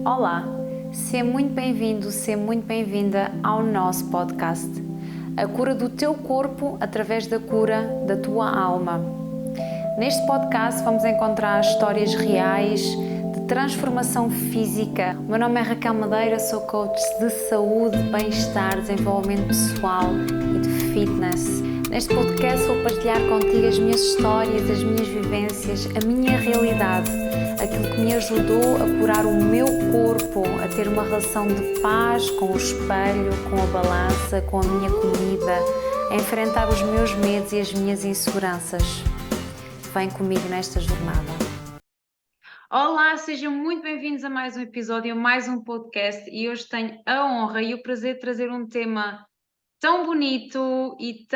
Olá, seja muito bem-vindo, seja muito bem-vinda ao nosso podcast. A cura do teu corpo através da cura da tua alma. Neste podcast vamos encontrar histórias reais de transformação física. O meu nome é Raquel Madeira, sou coach de saúde, bem-estar, desenvolvimento pessoal e de fitness. Neste podcast vou partilhar contigo as minhas histórias, as minhas vivências, a minha realidade, aquilo que me ajudou a curar o meu corpo, a ter uma relação de paz com o espelho, com a balança, com a minha comida, a enfrentar os meus medos e as minhas inseguranças. Vem comigo nesta jornada. Olá, sejam muito bem-vindos a mais um episódio, a mais um podcast, e hoje tenho a honra e o prazer de trazer um tema tão bonito e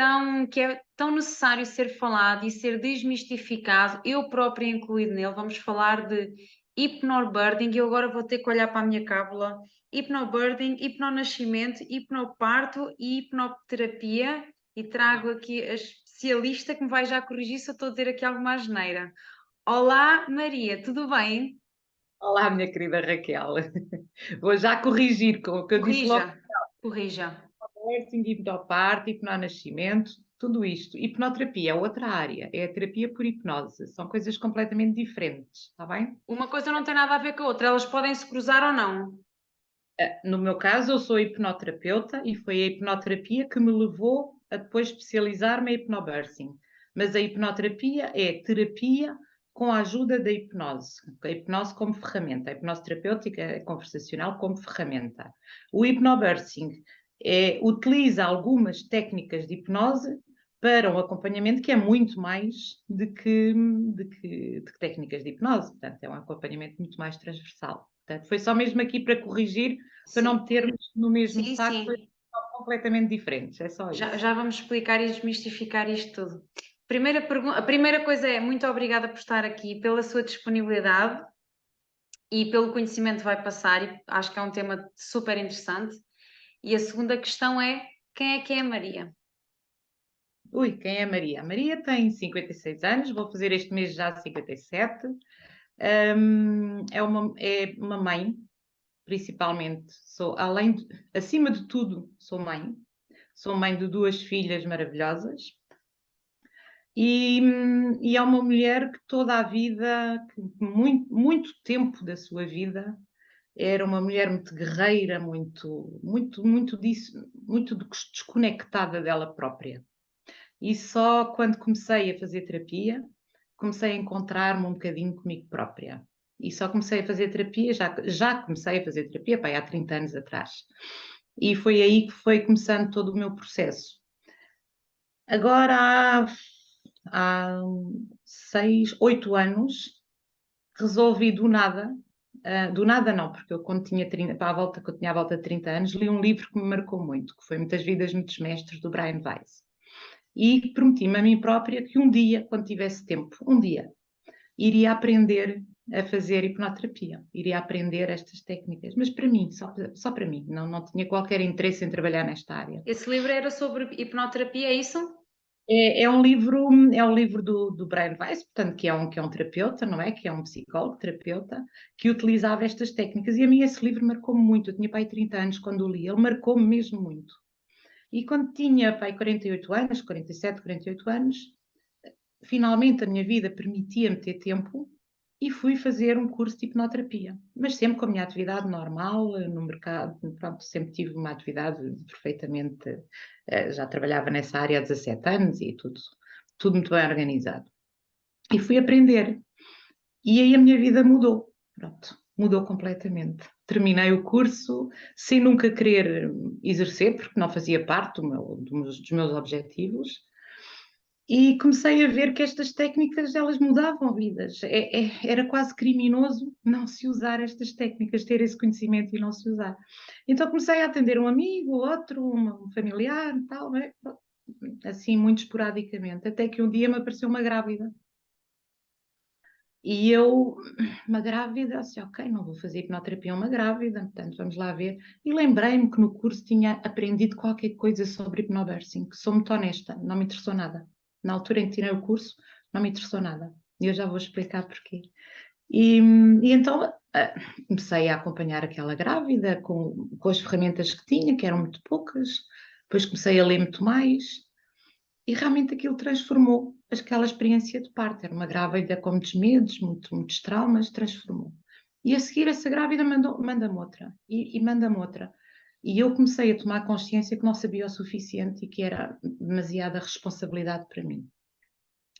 que é tão necessário ser falado e ser desmistificado, eu própria incluído nele. Vamos falar de hipnobirding, e eu agora vou ter que olhar para a minha cábula. Hipnobirding, hipnonascimento, hipnoparto e hipnoterapia, e trago aqui a especialista que me vai já corrigir se eu estou a dizer aqui alguma asneira. Olá Maria, tudo bem? Olá, minha querida Raquel. Vou já corrigir com o que eu disse logo. Corrija. Coaching, hipnoparte, hipnonascimento, tudo isto. Hipnoterapia é outra área, é a terapia por hipnose. São coisas completamente diferentes, está bem? Uma coisa não tem nada a ver com a outra, elas podem se cruzar ou não. No meu caso, eu sou hipnoterapeuta e foi a hipnoterapia que me levou a depois especializar-me em hipnobirthing. Mas a hipnoterapia é terapia com a ajuda da hipnose. A hipnose como ferramenta, a hipnose terapêutica é conversacional como ferramenta. O hipnobirthing utiliza algumas técnicas de hipnose para um acompanhamento que é muito mais de que técnicas de hipnose. Portanto, é um acompanhamento muito mais transversal. Portanto, foi só mesmo aqui para corrigir, para não metermos no mesmo saco, coisas completamente diferentes. É só isso. Já vamos explicar e desmistificar isto tudo. A primeira coisa é muito obrigada por estar aqui, pela sua disponibilidade e pelo conhecimento que vai passar, e acho que é um tema super interessante. E a segunda questão é: quem é que é a Maria? Ui, quem é a Maria? A Maria tem 56 anos, vou fazer este mês já 57. É uma mãe, principalmente. Acima de tudo, sou mãe. Sou mãe de duas filhas maravilhosas. E é uma mulher que toda a vida, muito, muito tempo da sua vida, era uma mulher muito guerreira, muito desconectada dela própria. E só quando comecei a fazer terapia, comecei a encontrar-me um bocadinho comigo própria. E só comecei a fazer terapia, já comecei a fazer terapia, há 30 anos atrás. E foi aí que foi começando todo o meu processo. Agora, há 6, 8 anos, resolvi do nada não, porque eu quando tinha 30, quando tinha à volta de 30 anos, li um livro que me marcou muito, que foi Muitas Vidas, Muitos Mestres, do Brian Weiss. E prometi-me a mim própria que um dia, quando tivesse tempo, iria aprender a fazer hipnoterapia, iria aprender estas técnicas, mas para mim, só para mim, não tinha qualquer interesse em trabalhar nesta área. Esse livro era sobre hipnoterapia, é isso? É um livro do Brian Weiss, portanto, que é um terapeuta, não é? Que é um psicólogo, terapeuta, que utilizava estas técnicas. E a mim esse livro marcou-me muito. Eu tinha pai 30 anos quando o li, ele marcou-me mesmo muito. E quando tinha pai 48 anos, 47, 48 anos, finalmente a minha vida permitia-me ter tempo e fui fazer um curso de hipnoterapia, mas sempre com a minha atividade normal no mercado. Pronto, sempre tive uma atividade perfeitamente, já trabalhava nessa área há 17 anos e tudo muito bem organizado. E fui aprender. E aí a minha vida mudou. Pronto, mudou completamente. Terminei o curso sem nunca querer exercer, porque não fazia parte dos meus objetivos. E comecei a ver que estas técnicas, elas mudavam vidas. Era quase criminoso não se usar estas técnicas, ter esse conhecimento e não se usar. Então comecei a atender um amigo, outro, um familiar, tal, né? Assim, muito esporadicamente, até que um dia me apareceu uma grávida. E eu, uma grávida, assim, ok, não vou fazer hipnoterapia a uma grávida, portanto, vamos lá ver. E lembrei-me que no curso tinha aprendido qualquer coisa sobre hipnobirthing, que sou muito honesta, não me interessou nada. Na altura em que tirei o curso, não me interessou nada. E eu já vou explicar porquê. E então comecei a acompanhar aquela grávida com as ferramentas que tinha, que eram muito poucas, depois comecei a ler muito mais, e realmente aquilo transformou aquela experiência de parto. Era uma grávida com muitos medos, muitos traumas, transformou. E a seguir essa grávida manda-me outra, e manda-me outra. E eu comecei a tomar consciência que não sabia o suficiente e que era demasiada responsabilidade para mim.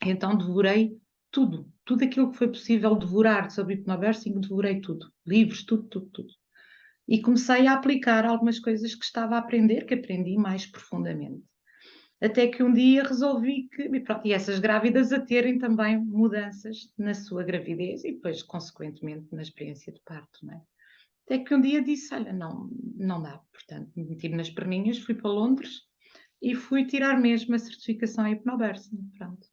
Então devorei tudo aquilo que foi possível devorar sobre hipnobirthing, devorei tudo, livros, tudo. E comecei a aplicar algumas coisas que estava a aprender, que aprendi mais profundamente. Até que um dia resolvi que, e pronto, e essas grávidas a terem também mudanças na sua gravidez e depois, consequentemente, na experiência de parto, não é? Até que um dia disse, olha, não dá. Portanto, meti-me nas perninhas, fui para Londres e fui tirar mesmo a certificação em hipnobirthing, pronto.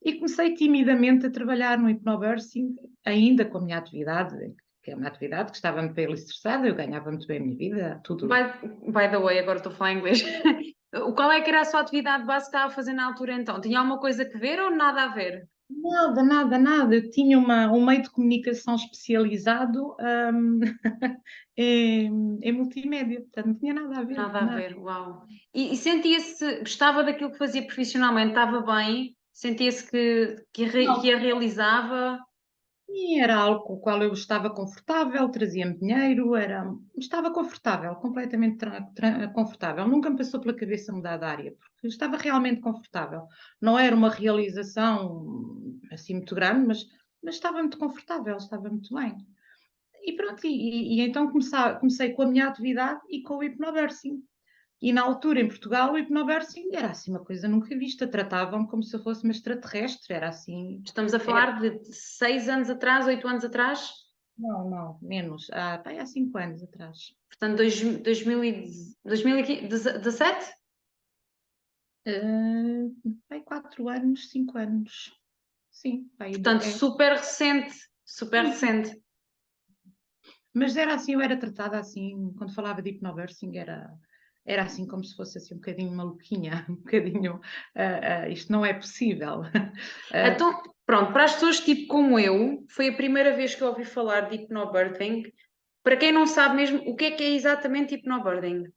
E comecei timidamente a trabalhar no hipnobirthing, ainda com a minha atividade, que é uma atividade que estava muito bem alicerçada, eu ganhava muito bem a minha vida, tudo. By the way, agora estou a falar inglês. Qual é que era a sua atividade básica que estava a fazer na altura então? Tinha alguma coisa a ver ou nada a ver? Nada. Eu tinha um meio de comunicação especializado em multimédia, portanto não tinha nada a ver, Nada a nada. ver, uau. E sentia-se, gostava daquilo que fazia profissionalmente, estava bem? Sentia-se que a realizava? E era algo com o qual eu estava confortável, trazia-me dinheiro, estava confortável, completamente confortável. Nunca me passou pela cabeça mudar de área, porque estava realmente confortável. Não era uma realização assim muito grande, mas estava muito confortável, estava muito bem. E pronto, e então comecei com a minha atividade e com o hipnobirthing. E na altura, em Portugal, o hipnobirthing era assim uma coisa nunca vista. Tratavam como se eu fosse uma extraterrestre, era assim. Estamos a falar de 6 anos atrás, 8 anos atrás? Não, menos. Pá, há 5 anos atrás. Portanto, 2017? Pá, 4 anos, 5 anos. Sim, pá, Portanto, super recente, super sim. recente. Mas era assim, eu era tratada assim, quando falava de hipnobirthing, era assim como se fosse assim um bocadinho maluquinha, um bocadinho, isto não é possível. Então, pronto, para as pessoas tipo como eu, foi a primeira vez que eu ouvi falar de hipnobirthing. Para quem não sabe mesmo, o que é exatamente hipnobirthing?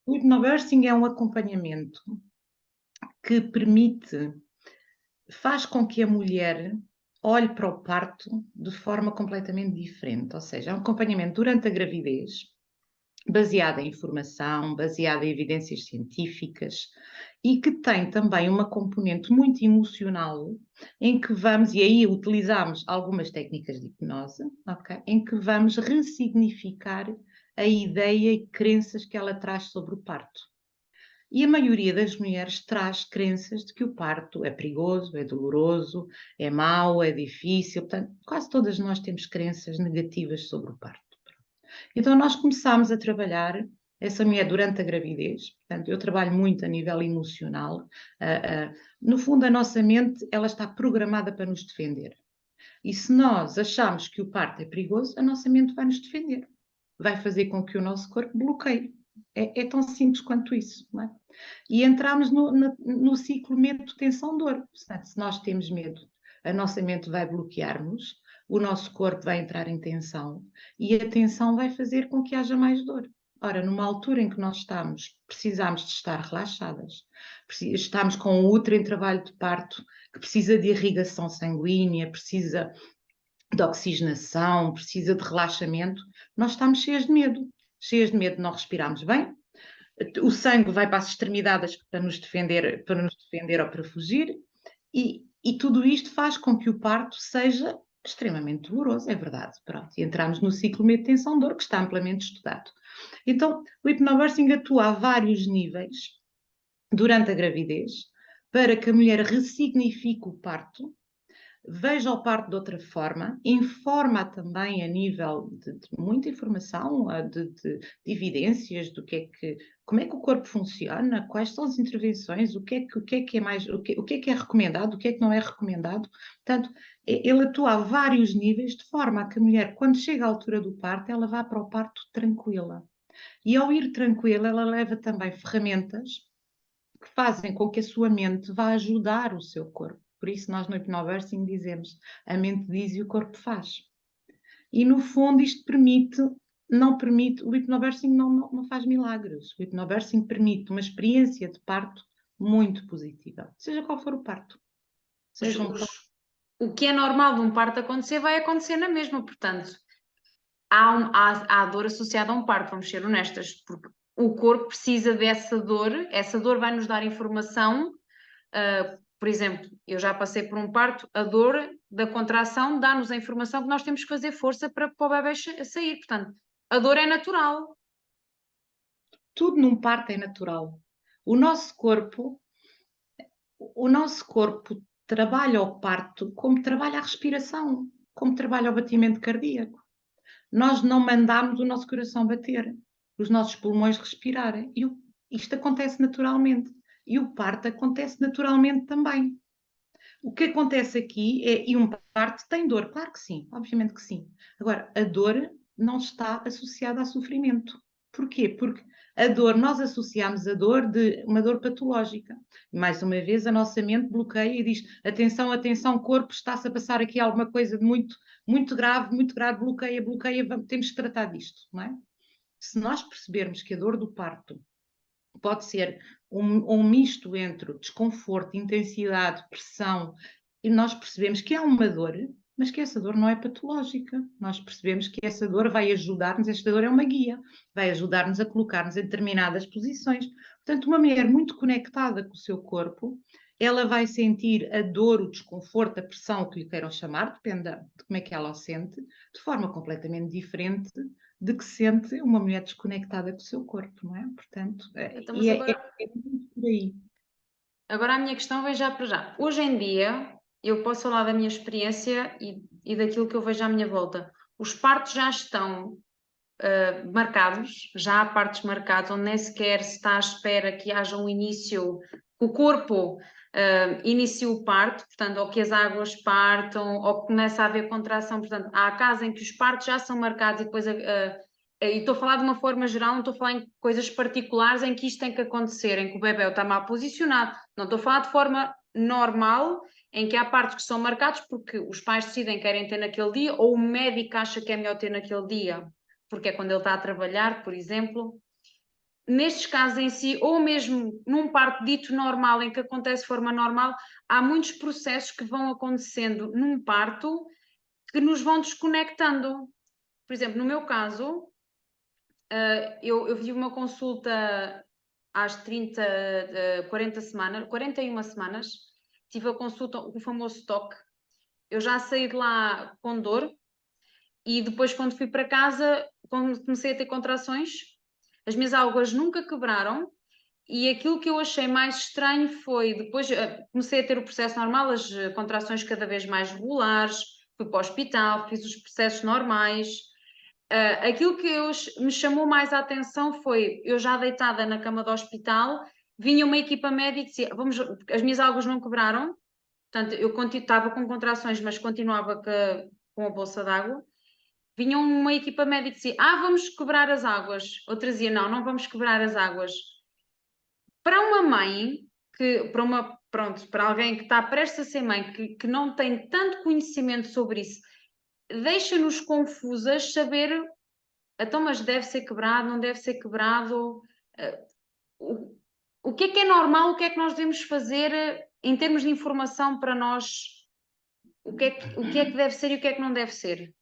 O hipnobirthing é um acompanhamento que faz com que a mulher olhe para o parto de forma completamente diferente, ou seja, é um acompanhamento durante a gravidez, baseado em informação, baseado em evidências científicas e que tem também uma componente muito emocional em que vamos, e aí utilizamos algumas técnicas de hipnose, okay, em que vamos ressignificar a ideia e crenças que ela traz sobre o parto. E a maioria das mulheres traz crenças de que o parto é perigoso, é doloroso, é mau, é difícil. Portanto, quase todas nós temos crenças negativas sobre o parto. Então, nós começámos a trabalhar essa mulher durante a gravidez. Portanto, eu trabalho muito a nível emocional. No fundo, a nossa mente ela está programada para nos defender. E se nós achamos que o parto é perigoso, a nossa mente vai nos defender. Vai fazer com que o nosso corpo bloqueie. É tão simples quanto isso, não é? E entramos no ciclo medo, tensão, dor. Portanto, se nós temos medo, a nossa mente vai bloquear-nos, o nosso corpo vai entrar em tensão e a tensão vai fazer com que haja mais dor. Ora, numa altura em que nós precisamos de estar relaxadas, estamos com um útero em trabalho de parto que precisa de irrigação sanguínea, precisa de oxigenação, precisa de relaxamento, nós estamos cheias de medo, não respiramos bem, o sangue vai para as extremidades para nos defender ou para fugir, e tudo isto faz com que o parto seja extremamente doloroso, é verdade. Pronto, e entramos no ciclo medo-tensão-dor, que está amplamente estudado. Então, o hipnobirthing atua a vários níveis durante a gravidez, para que a mulher ressignifique o parto, veja o parto de outra forma, informa também a nível de muita informação, de evidências do como é que o corpo funciona, quais são as intervenções, o que é que é mais, o que é que é recomendado, o que é que não é recomendado. Portanto, ele atua a vários níveis, de forma a que a mulher, quando chega à altura do parto, ela vá para o parto tranquila. E ao ir tranquila, ela leva também ferramentas que fazem com que a sua mente vá ajudar o seu corpo. Por isso nós no Hypnobirthing dizemos, a mente diz e o corpo faz. E no fundo isto não permite, o Hypnobirthing não faz milagres. O Hypnobirthing permite uma experiência de parto muito positiva, seja qual for o parto. Seja um parto. O que é normal de um parto acontecer, vai acontecer na mesma, portanto, há dor associada a um parto, vamos ser honestas, porque o corpo precisa dessa dor, essa dor vai nos dar informação. Por exemplo, eu já passei por um parto, a dor da contração dá-nos a informação que nós temos que fazer força para o bebê sair, portanto, a dor é natural. Tudo num parto é natural. O nosso corpo trabalha o parto como trabalha a respiração, como trabalha o batimento cardíaco. Nós não mandamos o nosso coração bater, os nossos pulmões respirarem. Isto acontece naturalmente. E o parto acontece naturalmente também. O que acontece aqui e um parto tem dor, claro que sim, obviamente que sim. Agora, a dor não está associada a sofrimento. Porquê? Porque a dor, nós associamos a dor de uma dor patológica. Mais uma vez, a nossa mente bloqueia e diz: atenção, atenção, corpo, está-se a passar aqui alguma coisa de muito grave, bloqueia, temos que tratar disto, não é? Se nós percebermos que a dor do parto pode ser um misto entre desconforto, intensidade, pressão, e nós percebemos que é uma dor, mas que essa dor não é patológica. Nós percebemos que essa dor vai ajudar-nos, esta dor é uma guia, vai ajudar-nos a colocar-nos em determinadas posições. Portanto, uma mulher muito conectada com o seu corpo, ela vai sentir a dor, o desconforto, a pressão, o que lhe queiram chamar, depende de como é que ela o sente, de forma completamente diferente de que sente uma mulher desconectada com o seu corpo, não é? Portanto, Então, mas agora, é muito por aí. agora a minha questão vem já para já. Hoje em dia, eu posso falar da minha experiência e daquilo que eu vejo à minha volta. Os partos já estão marcados, já há partos marcados, onde nem sequer se está à espera que haja um início, que o corpo inicie o parto, portanto, ou que as águas partam, ou que começa a haver contração. Portanto, há casos em que os partos já são marcados e depois. E estou a falar de uma forma geral, não estou a falar em coisas particulares em que isto tem que acontecer, em que o bebê está mal posicionado. Não estou a falar de forma normal, em que há partos que são marcados porque os pais decidem que querem ter naquele dia, ou o médico acha que é melhor ter naquele dia, porque é quando ele está a trabalhar, por exemplo. Nestes casos em si, ou mesmo num parto dito normal, em que acontece de forma normal, há muitos processos que vão acontecendo num parto que nos vão desconectando. Por exemplo, no meu caso, eu tive uma consulta às 40 semanas, 41 semanas, tive a consulta, o famoso toque. Eu já saí de lá com dor e depois, quando fui para casa, quando comecei a ter contrações, as minhas águas nunca quebraram. E aquilo que eu achei mais estranho foi, depois comecei a ter o processo normal, as contrações cada vez mais regulares, fui para o hospital, fiz os processos normais. Aquilo que me chamou mais a atenção foi, eu já deitada na cama do hospital, vinha uma equipa médica e dizia, as minhas águas não quebraram, portanto, eu estava com contrações, mas continuava com a bolsa d'água. Vinha uma equipa médica e dizia, vamos quebrar as águas. Outra dizia, não vamos quebrar as águas. Para uma mãe, para alguém que está prestes a ser mãe, que não tem tanto conhecimento sobre isso, deixa-nos confusas saber, então, mas deve ser quebrado, não deve ser quebrado. O que é normal, o que é que nós devemos fazer em termos de informação para nós? O que é que deve ser e o que é que não deve ser?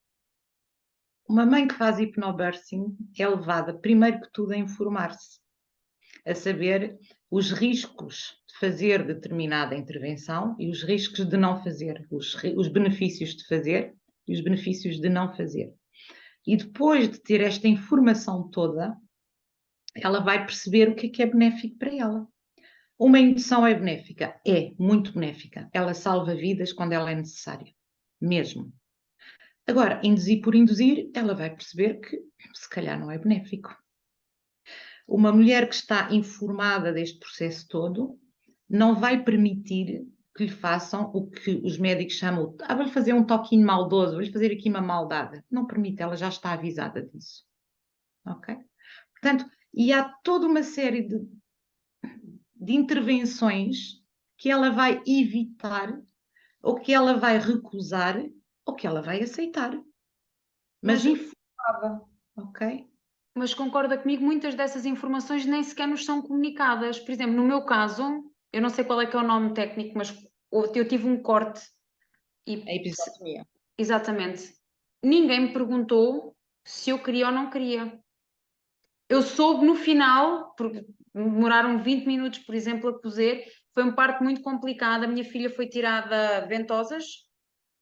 Uma mãe que faz hipnobirthing é levada, primeiro que tudo, a informar-se, a saber os riscos de fazer determinada intervenção e os riscos de não fazer, os benefícios de fazer e os benefícios de não fazer. E depois de ter esta informação toda, ela vai perceber o que é benéfico para ela. Uma indução é benéfica? É, muito benéfica. Ela salva vidas quando ela é necessária, mesmo. Agora, induzir por induzir, ela vai perceber que se calhar não é benéfico. Uma mulher que está informada deste processo todo não vai permitir que lhe façam o que os médicos chamam, vou-lhe fazer um toquinho maldoso, vou-lhe fazer aqui uma maldade. Não permite, ela já está avisada disso. Ok? Portanto, e há toda uma série de intervenções que ela vai evitar ou que ela vai recusar, ou que ela vai aceitar. Mas informada, ok? Mas concorda comigo, muitas dessas informações nem sequer nos são comunicadas. Por exemplo, no meu caso, eu não sei qual é que é o nome técnico, mas eu tive um corte e A episiotomia. exatamente. Ninguém me perguntou se eu queria ou não queria. Eu soube no final, porque demoraram 20 minutos, por exemplo, a cozer. Foi uma parte muito complicada. A minha filha foi tirada ventosas.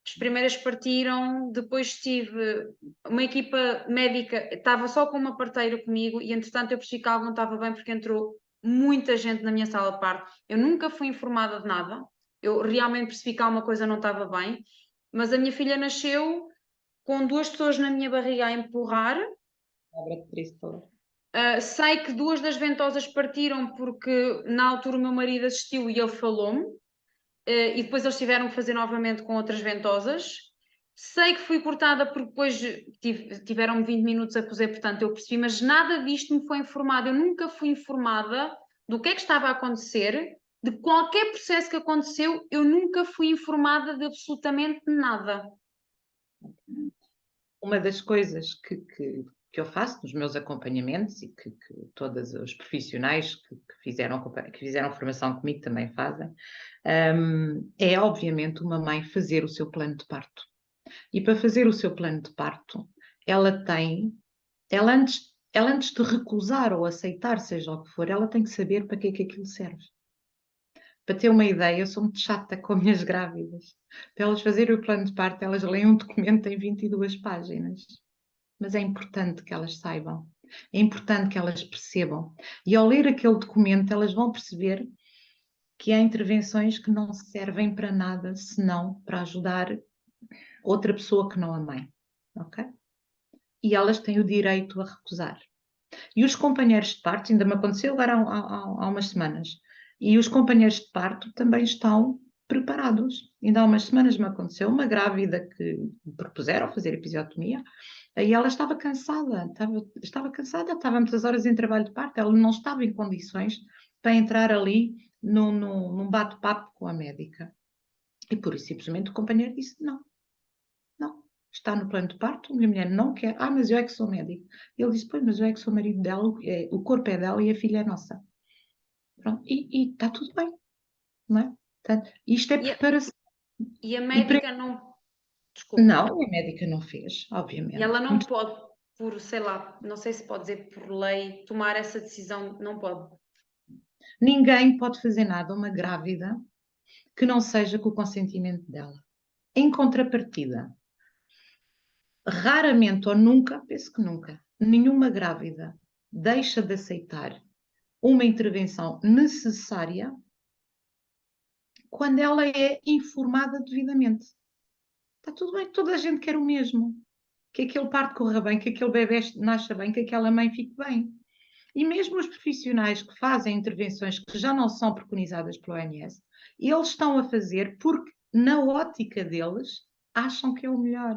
As primeiras partiram, depois tive uma equipa médica, estava só com uma parteira comigo e entretanto eu percebi que algo não estava bem porque entrou muita gente na minha sala de parto. Eu nunca fui informada de nada, eu realmente percebi que alguma coisa não estava bem, mas a minha filha nasceu com 2 pessoas na minha barriga a empurrar. Obra de triste. Sei que 2 das ventosas partiram porque na altura o meu marido assistiu e ele falou-me. E depois eles tiveram que fazer novamente com outras ventosas. Sei que fui cortada porque depois tiveram 20 minutos a cozer, portanto eu percebi, mas nada disto me foi informado. Eu nunca fui informada do que é que estava a acontecer, de qualquer processo que aconteceu, eu nunca fui informada de absolutamente nada. Uma das coisas que eu faço nos meus acompanhamentos e que todos os profissionais que fizeram formação comigo também fazem, é obviamente uma mãe fazer o seu plano de parto. E para fazer o seu plano de parto, ela antes de recusar ou aceitar, seja o que for, ela tem que saber para que é que aquilo serve. Para ter uma ideia, eu sou muito chata com minhas grávidas. Para elas fazerem o plano de parto, elas leem um documento em 22 páginas. Mas é importante que elas saibam, é importante que elas percebam. E ao ler aquele documento, elas vão perceber que há intervenções que não servem para nada, senão para ajudar outra pessoa que não a mãe, ok? E elas têm o direito a recusar. E os companheiros de parto, ainda me aconteceu agora há umas semanas, e os companheiros de parto também estão preparados. Ainda há umas semanas me aconteceu uma grávida que me propuseram fazer episiotomia, e ela estava cansada, estava muitas horas em trabalho de parto, ela não estava em condições para entrar ali num bate-papo com a médica. E por isso simplesmente o companheiro disse não, está no plano de parto, a minha mulher não quer, mas eu é que sou médico. Ele disse, pois, mas eu é que sou marido dela, o corpo é dela e a filha é nossa. Pronto, e está tudo bem, não é? Portanto, isto é preparação. E a médica não... Desculpa. Não, a médica não fez, obviamente. E ela não pode, por, sei lá, não sei se pode dizer por lei, tomar essa decisão, não pode. Ninguém pode fazer nada a uma grávida que não seja com o consentimento dela. Em contrapartida, raramente ou nunca, penso que nunca, nenhuma grávida deixa de aceitar uma intervenção necessária quando ela é informada devidamente. Está tudo bem, toda a gente quer o mesmo. Que aquele parto corra bem, que aquele bebê nasça bem, que aquela mãe fique bem. E mesmo os profissionais que fazem intervenções que já não são preconizadas pelo OMS, eles estão a fazer porque, na ótica deles, acham que é o melhor.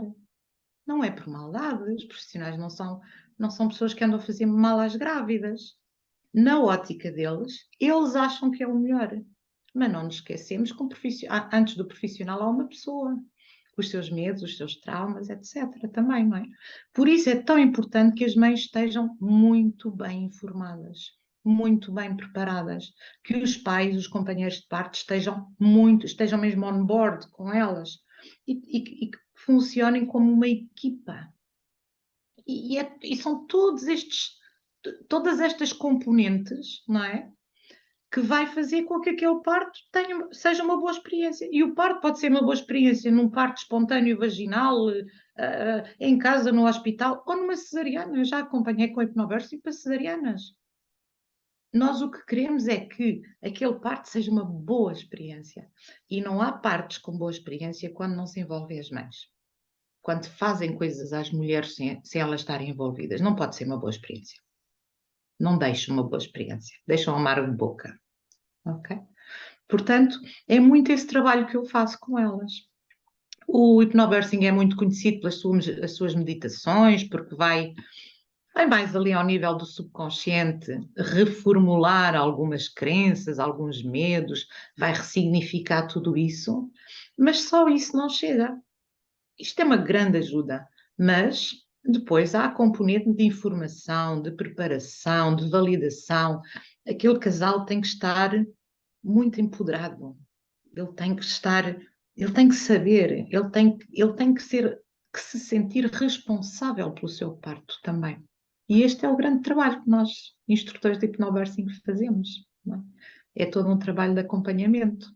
Não é por maldade, os profissionais não são pessoas que andam a fazer mal às grávidas. Na ótica deles, eles acham que é o melhor. Mas não nos esquecemos que antes do profissional há uma pessoa, com os seus medos, os seus traumas, etc. também, não é? Por isso é tão importante que as mães estejam muito bem informadas, muito bem preparadas, que os pais, os companheiros de parto estejam mesmo on board com elas e que funcionem como uma equipa. E são todas estas componentes, não é? Que vai fazer com que aquele parto seja uma boa experiência. E o parto pode ser uma boa experiência num parto espontâneo vaginal, em casa, no hospital, ou numa cesariana. Eu já acompanhei com a hipnobursing para cesarianas. Nós o que queremos é que aquele parto seja uma boa experiência. E não há partos com boa experiência quando não se envolvem as mães. Quando fazem coisas às mulheres sem elas estarem envolvidas. Não pode ser uma boa experiência. Não deixa uma boa experiência. Deixa um amargo de boca. Ok? Portanto, é muito esse trabalho que eu faço com elas. O hipnobursing é muito conhecido pelas suas meditações, porque vai mais ali ao nível do subconsciente, reformular algumas crenças, alguns medos, vai ressignificar tudo isso. Mas só isso não chega. Isto é uma grande ajuda, mas depois há a componente de informação, de preparação, de validação. Aquele casal tem que estar muito empoderado. Ele tem que estar, ele tem que saber, que se sentir responsável pelo seu parto também. E este é o grande trabalho que nós, instrutores de hipnobirthing, fazemos. Não é? É todo um trabalho de acompanhamento.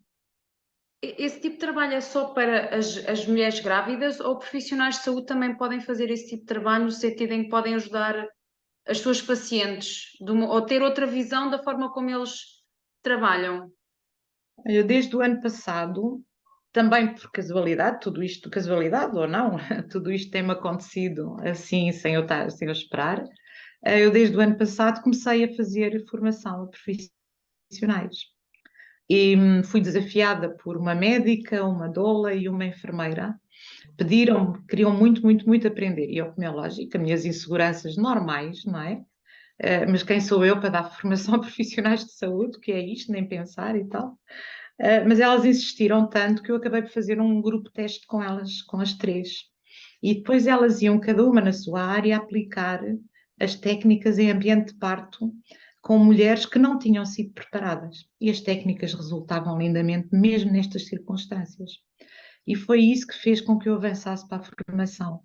Esse tipo de trabalho é só para as mulheres grávidas ou profissionais de saúde também podem fazer esse tipo de trabalho no sentido em que podem ajudar as suas pacientes ou ter outra visão da forma como eles trabalham? Eu, desde o ano passado, também por casualidade, tudo isto, casualidade ou não, tudo isto tem-me acontecido assim, sem eu esperar. Eu, desde o ano passado, comecei a fazer formação a profissionais. E fui desafiada por uma médica, uma doula e uma enfermeira. Pediram-me, queriam muito, muito, muito aprender. E eu, como é lógico, as minhas inseguranças normais, não é? Mas quem sou eu para dar formação a profissionais de saúde? O que é isto? Nem pensar e tal. Mas elas insistiram tanto que eu acabei por fazer um grupo teste com elas, com as três. E depois elas iam, cada uma na sua área, aplicar as técnicas em ambiente de parto com mulheres que não tinham sido preparadas. E as técnicas resultavam lindamente, mesmo nestas circunstâncias. E foi isso que fez com que eu avançasse para a formação.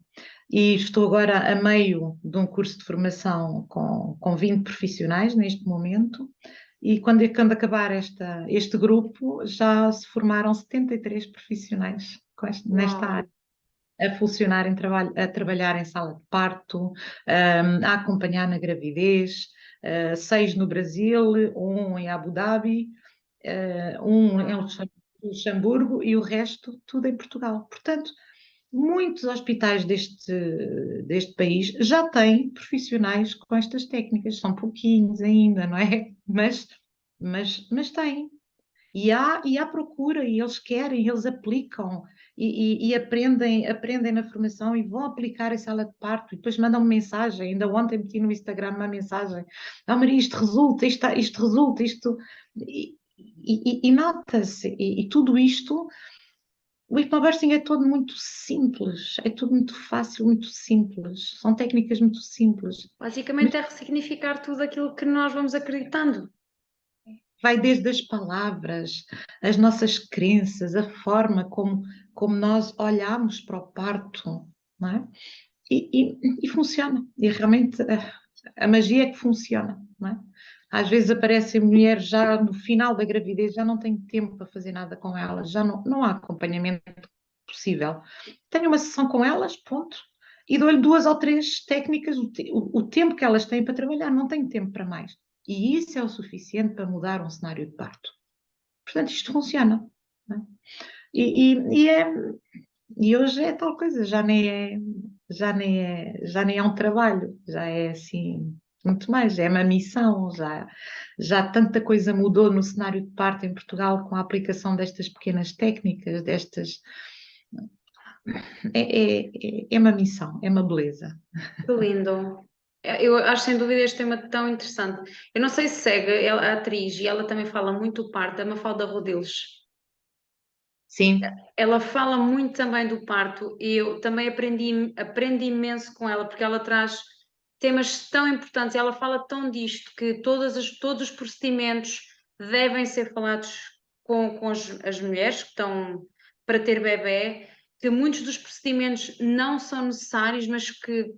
E estou agora a meio de um curso de formação com 20 profissionais neste momento, e quando acabar este grupo, já se formaram 73 profissionais nesta Uau! área, a funcionar a trabalhar em sala de parto, a acompanhar na gravidez, 6 no Brasil, um em Abu Dhabi, um em Luxemburgo e o resto tudo em Portugal. Portanto, muitos hospitais deste país já têm profissionais com estas técnicas, são pouquinhos ainda, não é? Mas têm. E há procura, e eles querem, eles aplicam e aprendem na formação e vão aplicar em sala de parto e depois mandam-me mensagem. Ainda ontem meti no Instagram uma mensagem: Ah, Maria, isto resulta, isto resulta, isto. E nota-se, e tudo isto. O hipnobirthing é todo muito simples, é tudo muito fácil, muito simples. São técnicas muito simples. Mas Basicamente é ressignificar tudo aquilo que nós vamos acreditando. vai desde as palavras, as nossas crenças, a forma como nós olhamos para o parto, não é? E funciona. E realmente a magia é que funciona, não é? Às vezes aparecem mulheres já no final da gravidez, já não tenho tempo para fazer nada com elas, já não há acompanhamento possível. Tenho uma sessão com elas, ponto, e dou-lhe 2 ou 3 técnicas, o tempo que elas têm para trabalhar, não tenho tempo para mais. E isso é o suficiente para mudar um cenário de parto. Portanto, isto funciona. Não é? E hoje é tal coisa, já nem é um trabalho, já é assim muito mais, é uma missão, já tanta coisa mudou no cenário de parto em Portugal com a aplicação destas pequenas técnicas, é uma missão, é uma beleza. Que lindo. Eu acho sem dúvida este tema tão interessante. Eu não sei se segue a atriz e ela também fala muito do parto, a Mafalda Rodilhos. Sim, Ela fala muito também do parto e eu também aprendi imenso com ela, porque ela traz temas tão importantes, ela fala tão disto que todos os procedimentos devem ser falados com as mulheres que estão para ter bebé, que muitos dos procedimentos não são necessários, mas que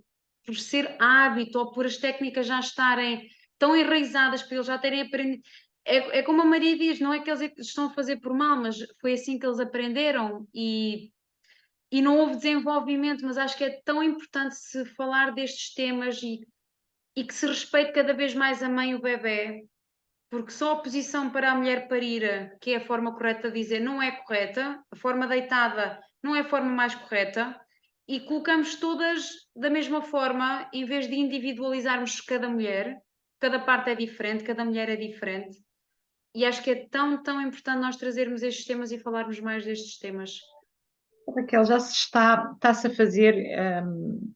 por ser hábito ou por as técnicas já estarem tão enraizadas, para eles já terem aprendido. É como a Maria diz, não é que eles estão a fazer por mal, mas foi assim que eles aprenderam e não houve desenvolvimento, mas acho que é tão importante se falar destes temas e que se respeite cada vez mais a mãe e o bebé, porque só a posição para a mulher parir, que é a forma correta de dizer, não é correta, a forma deitada não é a forma mais correta, e colocamos todas da mesma forma, em vez de individualizarmos cada mulher, cada parte é diferente, cada mulher é diferente. E acho que é tão, tão importante nós trazermos estes temas e falarmos mais destes temas. Raquel, está-se a fazer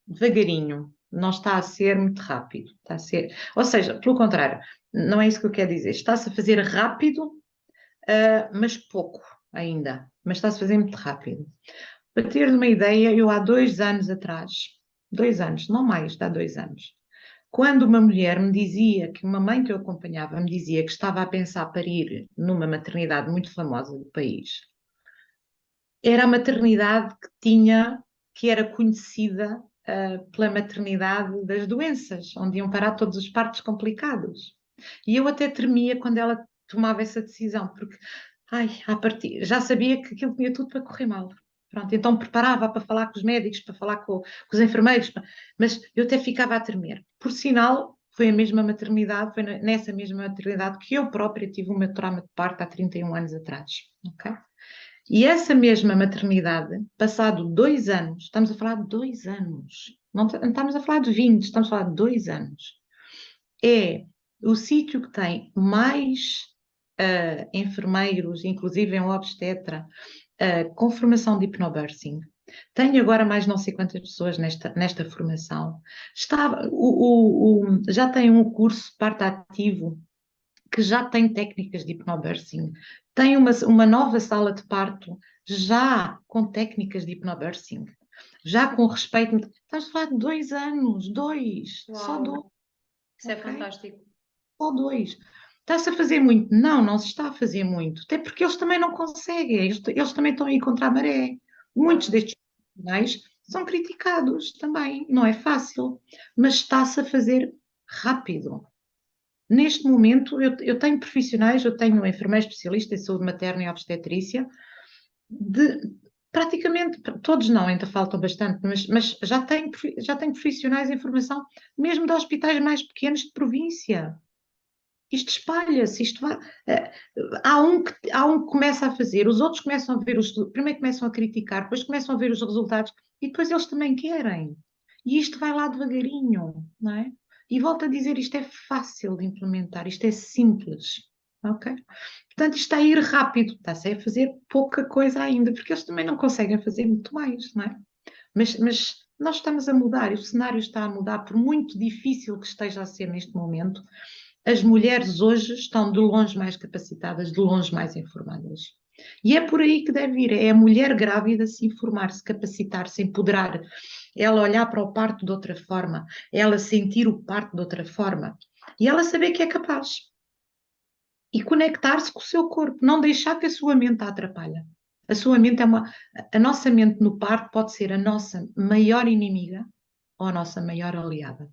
devagarinho, não está a ser muito rápido, está a ser, ou seja, pelo contrário, não é isso que eu quero dizer, está-se a fazer rápido, mas pouco. ainda, mas está-se a fazer muito rápido. Para ter uma ideia, eu há 2 anos atrás, 2 anos, não mais, há 2 anos, quando uma mulher me dizia, que uma mãe que eu acompanhava me dizia que estava a pensar parir numa maternidade muito famosa do país, era a maternidade que era conhecida pela maternidade das doenças, onde iam parar todos os partos complicados. E eu até tremia quando ela tomava essa decisão, porque ai, já sabia que aquilo tinha tudo para correr mal. Pronto, então preparava para falar com os médicos, para falar com os enfermeiros, mas eu até ficava a tremer. Por sinal, foi a mesma maternidade, foi nessa mesma maternidade que eu própria tive o meu trauma de parto há 31 anos atrás. Ok? E essa mesma maternidade, passado 2 anos, estamos a falar de 2 anos, não estamos a falar de 20, estamos a falar de 2 anos, é o sítio que tem mais enfermeiros, inclusive em obstetra, com formação de hipnobirthing. Tenho agora mais não sei quantas pessoas nesta formação. Já tem um curso parte ativo que já tem técnicas de hipnobirthing, tem uma nova sala de parto já com técnicas de hipnobirthing, já com respeito. Estamos a falar de 2 anos, só Uau, dois, isso é ok? fantástico. Só dois. Está-se a fazer muito? Não, não se está a fazer muito, até porque eles também não conseguem, eles também estão a ir contra a maré. Muitos Claro. destes profissionais são criticados também, não é fácil, mas está-se a fazer rápido. Neste momento, eu tenho profissionais, eu tenho um enfermeiro especialista em saúde materna e obstetrícia, de praticamente todos não, ainda faltam bastante, mas já tenho profissionais em formação, mesmo de hospitais mais pequenos de província. Isto espalha-se, isto vai. Há um que começa a fazer, os outros começam a ver primeiro começam a criticar, depois começam a ver os resultados e depois eles também querem. E isto vai lá devagarinho, não é? E volto a dizer, isto é fácil de implementar, isto é simples, ok? Portanto, isto está a ir rápido, está-se a fazer pouca coisa ainda, porque eles também não conseguem fazer muito mais, não é? Mas nós estamos a mudar, e o cenário está a mudar, por muito difícil que esteja a ser neste momento, as mulheres hoje estão de longe mais capacitadas, de longe mais informadas. E é por aí que deve ir, é a mulher grávida se informar, se capacitar, se empoderar, ela olhar para o parto de outra forma, ela sentir o parto de outra forma, e ela saber que é capaz. E conectar-se com o seu corpo, não deixar que a sua mente a atrapalhe. A sua mente a nossa mente no parto pode ser a nossa maior inimiga ou a nossa maior aliada.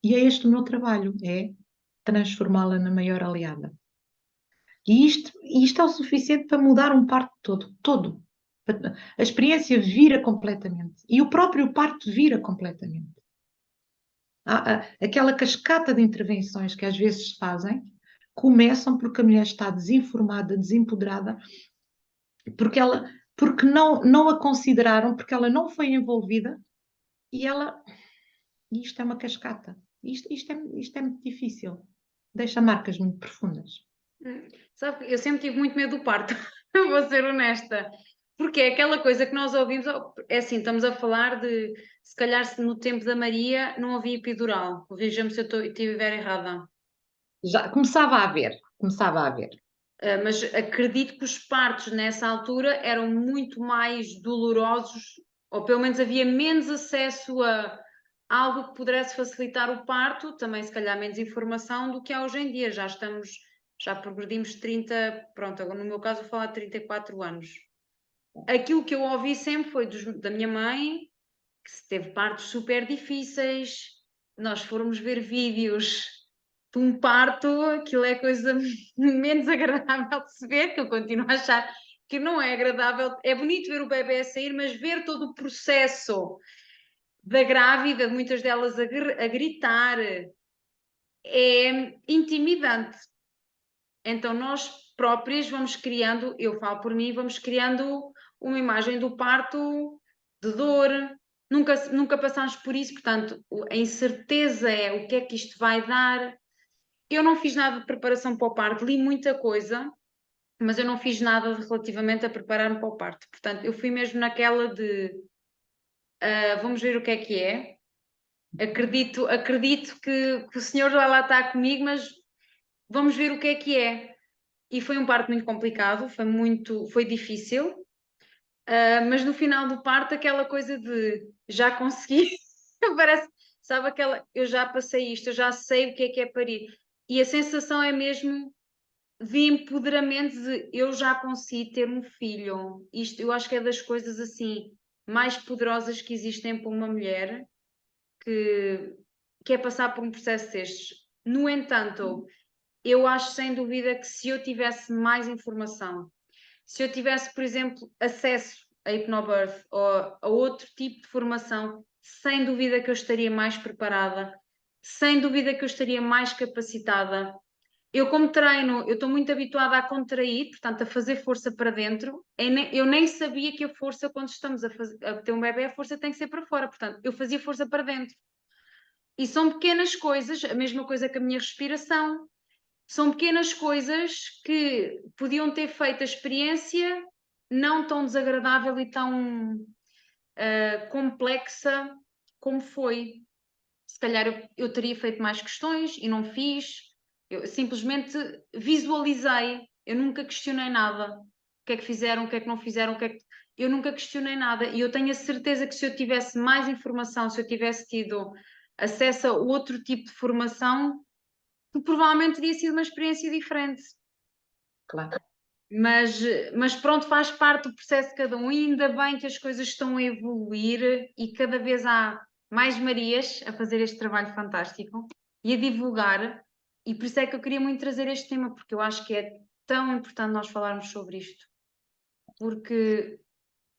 E é este o meu trabalho, é transformá-la na maior aliada. E isto é o suficiente para mudar um parto todo. A experiência vira completamente. E o próprio parto vira completamente. Aquela cascata de intervenções que às vezes se fazem, começam porque a mulher está desinformada, desempoderada, porque não a consideraram, porque ela não foi envolvida e isto é uma cascata. Isto é muito difícil. Deixa marcas muito profundas. Sabe, eu sempre tive muito medo do parto, vou ser honesta. Porque é aquela coisa que nós ouvimos, é assim, estamos a falar de, se calhar se no tempo da Maria não havia epidural. Corrija-me se eu estiver errada. Já começava a haver. Mas acredito que os partos nessa altura eram muito mais dolorosos, ou pelo menos havia menos acesso a algo que pudesse facilitar o parto, também se calhar menos informação do que há hoje em dia. Já progredimos 30, pronto, agora no meu caso vou falar de 34 anos. Aquilo que eu ouvi sempre foi da minha mãe, que se teve partos super difíceis. Nós formos ver vídeos de um parto, aquilo é a coisa menos agradável de se ver, que eu continuo a achar que não é agradável. É bonito ver o bebê a sair, mas ver todo o processo da grávida, muitas delas a gritar, é intimidante. Então nós próprias vamos criando, eu falo por mim, vamos criando uma imagem do parto de dor. Nunca passamos por isso, portanto, a incerteza é o que é que isto vai dar. Eu não fiz nada de preparação para o parto, li muita coisa, mas eu não fiz nada relativamente a preparar-me para o parto. Portanto, eu fui mesmo naquela de vamos ver o que é que é. Acredito que o Senhor já lá está comigo, mas vamos ver o que é que é. e foi um parto muito complicado, foi difícil, mas no final do parto aquela coisa de já consegui, parece, sabe aquela, eu já passei isto, eu já sei o que é parir, e a sensação é mesmo de empoderamento de eu já consegui ter um filho. Isto eu acho que é das coisas assim mais poderosas que existem para uma mulher que, que é passar por um processo destes. No entanto, eu acho sem dúvida que se eu tivesse mais informação, se eu tivesse, por exemplo, acesso a Hypnobirth ou a outro tipo de formação, sem dúvida que eu estaria mais preparada, sem dúvida que eu estaria mais capacitada. Eu, como treino, eu estou muito habituada a contrair, portanto, a fazer força para dentro. Eu nem sabia que a força, quando estamos a ter um bebê, a força tem que ser para fora. Portanto, eu fazia força para dentro. E são pequenas coisas, a mesma coisa que a minha respiração, são pequenas coisas que podiam ter feito a experiência não tão desagradável e tão complexa como foi. Se calhar eu teria feito mais questões e não fiz. Eu simplesmente visualizei, eu nunca questionei nada. O que é que fizeram, o que é que não fizeram, o que é que... Eu nunca questionei nada e eu tenho a certeza que se eu tivesse mais informação, se eu tivesse tido acesso a outro tipo de formação, provavelmente teria sido uma experiência diferente. Claro. Mas, mas pronto, faz parte do processo de cada um, e ainda bem que as coisas estão a evoluir e cada vez há mais Marias a fazer este trabalho fantástico e a divulgar, e por isso é que eu queria muito trazer este tema, porque eu acho que é tão importante nós falarmos sobre isto. Porque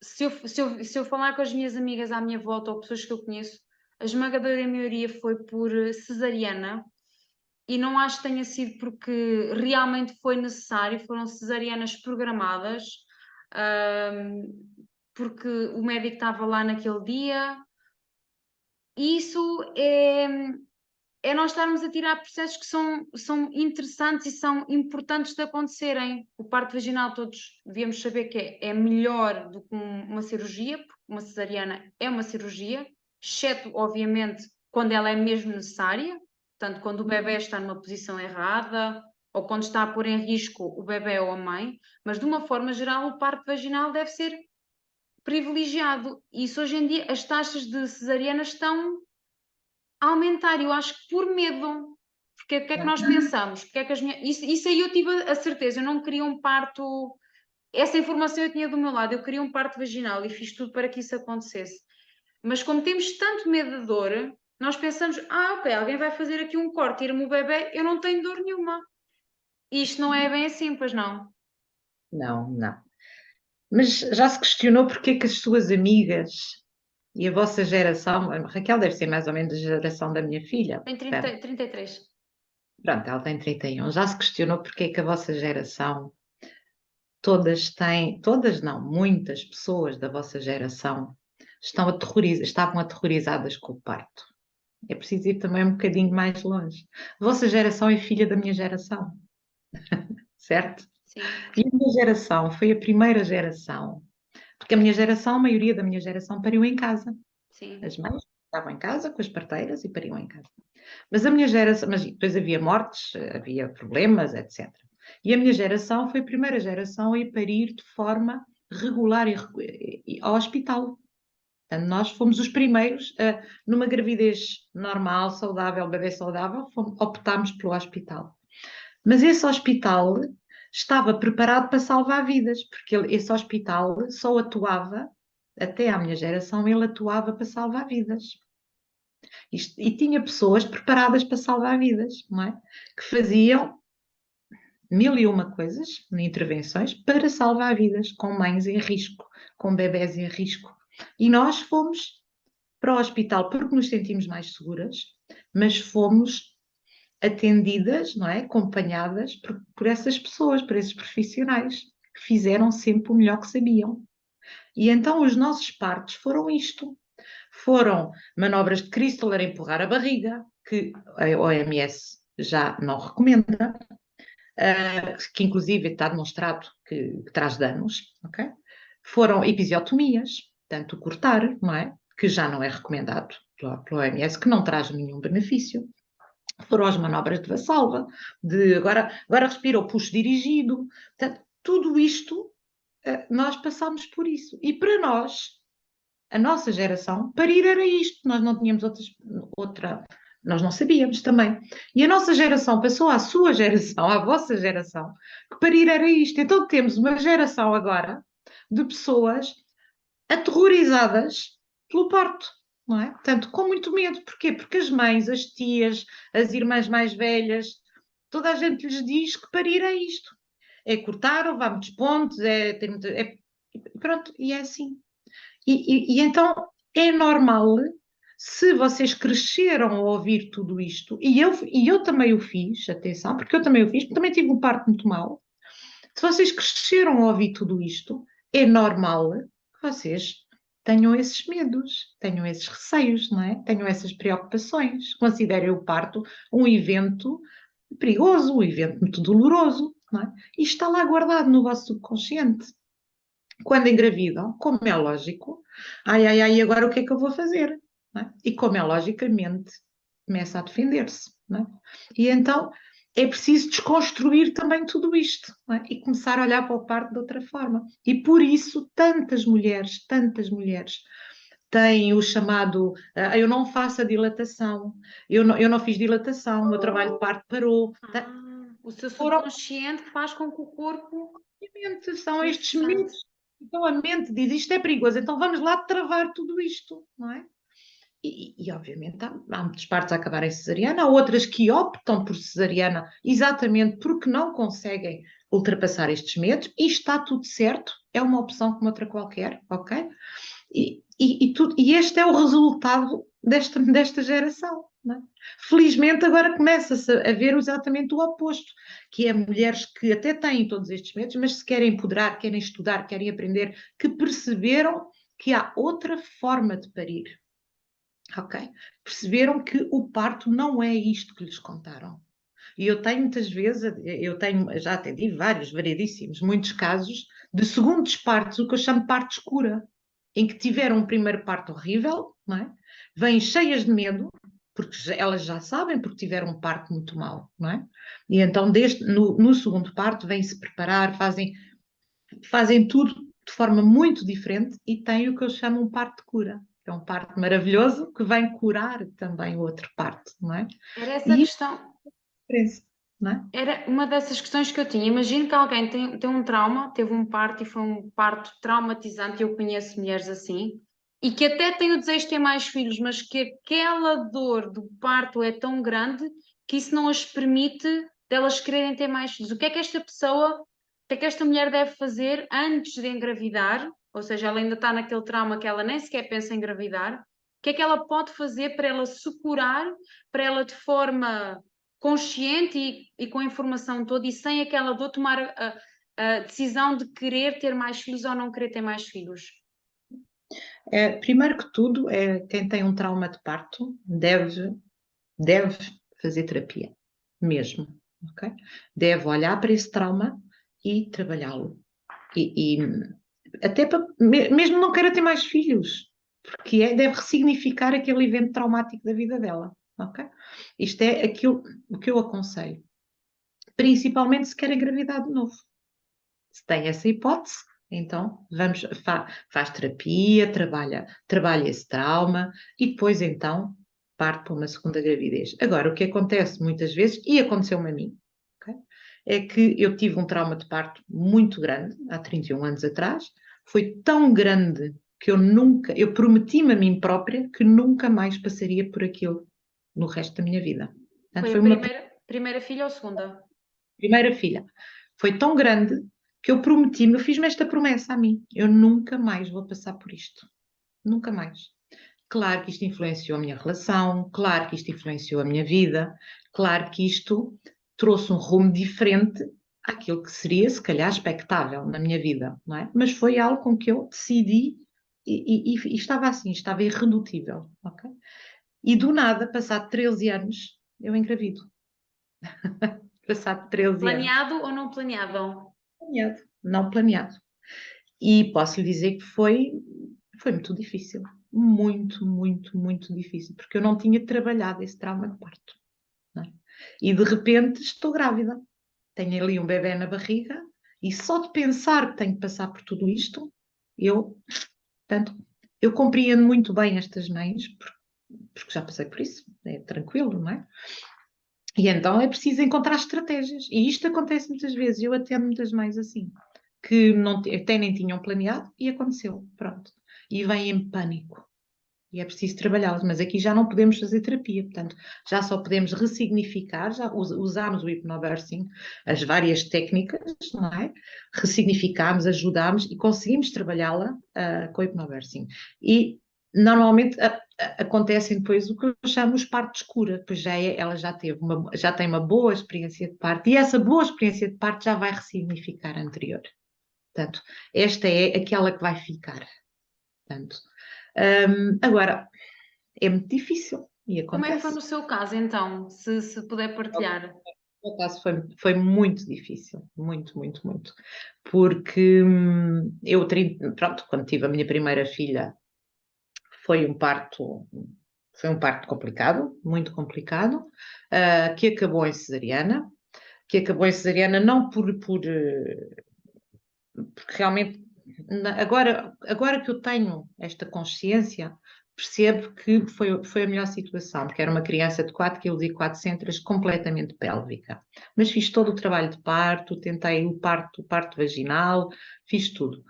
se eu falar com as minhas amigas à minha volta ou pessoas que eu conheço, a esmagadora maioria foi por cesariana, e não acho que tenha sido porque realmente foi necessário, foram cesarianas programadas, porque o médico estava lá naquele dia. E isso é nós estarmos a tirar processos que são interessantes e são importantes de acontecerem. O parto vaginal, todos devíamos saber que é melhor do que uma cirurgia, porque uma cesariana é uma cirurgia, exceto, obviamente, quando ela é mesmo necessária, portanto, quando o bebê está numa posição errada ou quando está a pôr em risco o bebê ou a mãe, mas de uma forma geral, o parto vaginal deve ser privilegiado. E isso hoje em dia, as taxas de cesarianas estão aumentar, eu acho que por medo, porque o que é que nós pensamos? Porque é que isso aí eu tive a certeza, eu não queria um parto, essa informação eu tinha do meu lado, eu queria um parto vaginal e fiz tudo para que isso acontecesse. Mas como temos tanto medo de dor, nós pensamos, ok, alguém vai fazer aqui um corte, tira-me o bebê, eu não tenho dor nenhuma. E isto não é bem assim, pois não? Não, não. Mas já se questionou porque é que as suas amigas e a vossa geração, a Raquel deve ser mais ou menos a geração da minha filha, Tem portanto, 33. pronto, ela tem 31, já se questionou porque é que a vossa geração, todas não, muitas pessoas da vossa geração estavam aterrorizadas com o parto. É preciso ir também um bocadinho mais longe. A vossa geração é filha da minha geração, certo? Sim, E a minha geração foi a primeira geração, porque a minha geração, a maioria da minha geração pariu em casa. sim. As mães estavam em casa com as parteiras e pariam em casa. Mas a minha geração, mas depois havia mortes, havia problemas, etc. E a minha geração foi a primeira geração a ir parir de forma regular e ao hospital. Portanto, nós fomos os primeiros, numa gravidez normal, saudável, bebê saudável, optámos pelo hospital. Mas esse hospital estava preparado para salvar vidas, porque esse hospital só atuava, até à minha geração, ele atuava para salvar vidas. E tinha pessoas preparadas para salvar vidas, não é? Que faziam mil e uma coisas, intervenções, para salvar vidas, com mães em risco, com bebés em risco. E nós fomos para o hospital porque nos sentimos mais seguras, mas fomos atendidas, não é? Acompanhadas por essas pessoas, por esses profissionais, que fizeram sempre o melhor que sabiam. E então os nossos partos foram isto. Foram manobras de Chrysler a empurrar a barriga, que a OMS já não recomenda, que inclusive está demonstrado que traz danos, ok? Foram episiotomias, tanto cortar, não é? Que já não é recomendado pela OMS, que não traz nenhum benefício. foram as manobras de Vassalva, de agora respira o puxo dirigido. Portanto, tudo isto, nós passámos por isso. E para nós, a nossa geração, parir era isto. Nós não tínhamos outra, nós não sabíamos também. E a nossa geração passou à sua geração, à vossa geração, que parir era isto. Então temos uma geração agora de pessoas aterrorizadas pelo parto, não é? Portanto, com muito medo. Porquê? Porque as mães, as tias, as irmãs mais velhas, toda a gente lhes diz que parir é isto. É cortar, levar muitos pontos, pronto, e é assim. E então é normal, se vocês cresceram a ouvir tudo isto, e eu também o fiz, atenção, porque eu também o fiz, porque também tive um parto muito mau. Se vocês cresceram a ouvir tudo isto, é normal que vocês tenham esses medos, tenham esses receios, não é? Tenham essas preocupações. Considerem o parto um evento perigoso, um evento muito doloroso, não é? E está lá guardado no vosso subconsciente. Quando engravidam, como é lógico, ai, agora o que é que eu vou fazer? Não é? E como é logicamente, começa a defender-se. Não é? E então é preciso desconstruir também tudo isto, não é? E começar a olhar para o parto de outra forma. E por isso tantas mulheres têm o chamado, eu não faço a dilatação, eu não fiz dilatação, o meu trabalho de parto parou. O seu Foram subconsciente faz com que o corpo... são estes Interessante. medos. Então a mente diz isto é perigoso, então vamos lá travar tudo isto, não é? E obviamente há muitos partos a acabarem cesariana, há outras que optam por cesariana exatamente porque não conseguem ultrapassar estes medos e está tudo certo, é uma opção como outra qualquer, ok? E este é o resultado desta geração. Não é? Felizmente agora começa-se a ver exatamente o oposto, que é mulheres que até têm todos estes medos, mas se querem empoderar, querem estudar, querem aprender, que perceberam que há outra forma de parir. Ok? Perceberam que o parto não é isto que lhes contaram. E eu tenho muitas vezes, já atendi variedíssimos, muitos casos de segundos partos, o que eu chamo de parto escura, em que tiveram um primeiro parto horrível, não é? Vêm cheias de medo, porque elas já sabem, porque tiveram um parto muito mau, não é? E então no segundo parto vêm-se preparar, fazem tudo de forma muito diferente e têm o que eu chamo um parto de cura. É um parto maravilhoso que vem curar também o outro parto, não é? Era essa E isso questão. é a diferença, não é? Era uma dessas questões que eu tinha. Imagino que alguém tem um trauma, teve um parto e foi um parto traumatizante, eu conheço mulheres assim, e que até tem o desejo de ter mais filhos, mas que aquela dor do parto é tão grande que isso não as permite delas quererem ter mais filhos. O que é que esta pessoa, o que é que esta mulher deve fazer antes de engravidar? Ou seja, ela ainda está naquele trauma que ela nem sequer pensa em engravidar. O que é que ela pode fazer para ela se curar, para ela de forma consciente e com a informação toda e sem aquela dor tomar a decisão de querer ter mais filhos ou não querer ter mais filhos? Primeiro que tudo, quem tem um trauma de parto deve fazer terapia, mesmo, ok? Deve olhar para esse trauma e trabalhá-lo. E até para, mesmo não queira ter mais filhos, porque deve ressignificar aquele evento traumático da vida dela, ok? Isto é o que eu aconselho. Principalmente se quer engravidar de novo. Se tem essa hipótese, então faz terapia, trabalha esse trauma e depois então parte para uma segunda gravidez. Agora, o que acontece muitas vezes, e aconteceu-me a mim, okay, é que eu tive um trauma de parto muito grande, há 31 anos atrás, foi tão grande que eu prometi-me a mim própria que nunca mais passaria por aquilo no resto da minha vida. Portanto, Foi foi a uma primeira filha ou segunda? primeira filha. Foi tão grande que eu prometi-me, eu fiz-me esta promessa a mim: eu nunca mais vou passar por isto. Nunca mais. Claro que isto influenciou a minha relação, claro que isto influenciou a minha vida, claro que isto trouxe um rumo diferente àquilo que seria, se calhar, expectável na minha vida, não é? Mas foi algo com que eu decidi e estava assim, estava irredutível, ok? E do nada, passado 13 anos, eu engravido. Passado 13 anos. Planeado ou não planeado? Planeado, não planeado. E posso lhe dizer que foi muito difícil. Muito, muito, muito difícil, porque eu não tinha trabalhado esse trauma de parto. Não é? E de repente estou grávida. Tenho ali um bebê na barriga e só de pensar que tenho que passar por tudo isto, portanto, eu compreendo muito bem estas mães, porque já passei por isso, é tranquilo, não é? E então é preciso encontrar estratégias. E isto acontece muitas vezes. Eu atendo muitas mães assim, que não, até nem tinham planeado e aconteceu. Pronto. E vêm em pânico. E é preciso trabalhá-las. Mas aqui já não podemos fazer terapia. Portanto, já só podemos ressignificar. Já usámos o hipnobirthing, as várias técnicas, não é? Ressignificámos, ajudámos e conseguimos trabalhá-la com o hipnobirthing. E normalmente acontecem depois o que eu chamo os partos cura, pois ela já tem uma boa experiência de parto e essa boa experiência de parto já vai ressignificar a anterior. Portanto, esta é aquela que vai ficar. Portanto, agora, é muito difícil e Como é que foi acontece. no seu caso, então? Se puder partilhar. No caso foi muito difícil, muito, muito, muito. Porque pronto, quando tive a minha primeira filha, foi um parto complicado, muito complicado, que acabou em cesariana, não porque realmente, agora que eu tenho esta consciência, percebo que foi a melhor situação, porque era uma criança de 4,4 kg completamente pélvica. Mas fiz todo o trabalho de parto, tentei o parto vaginal, fiz tudo.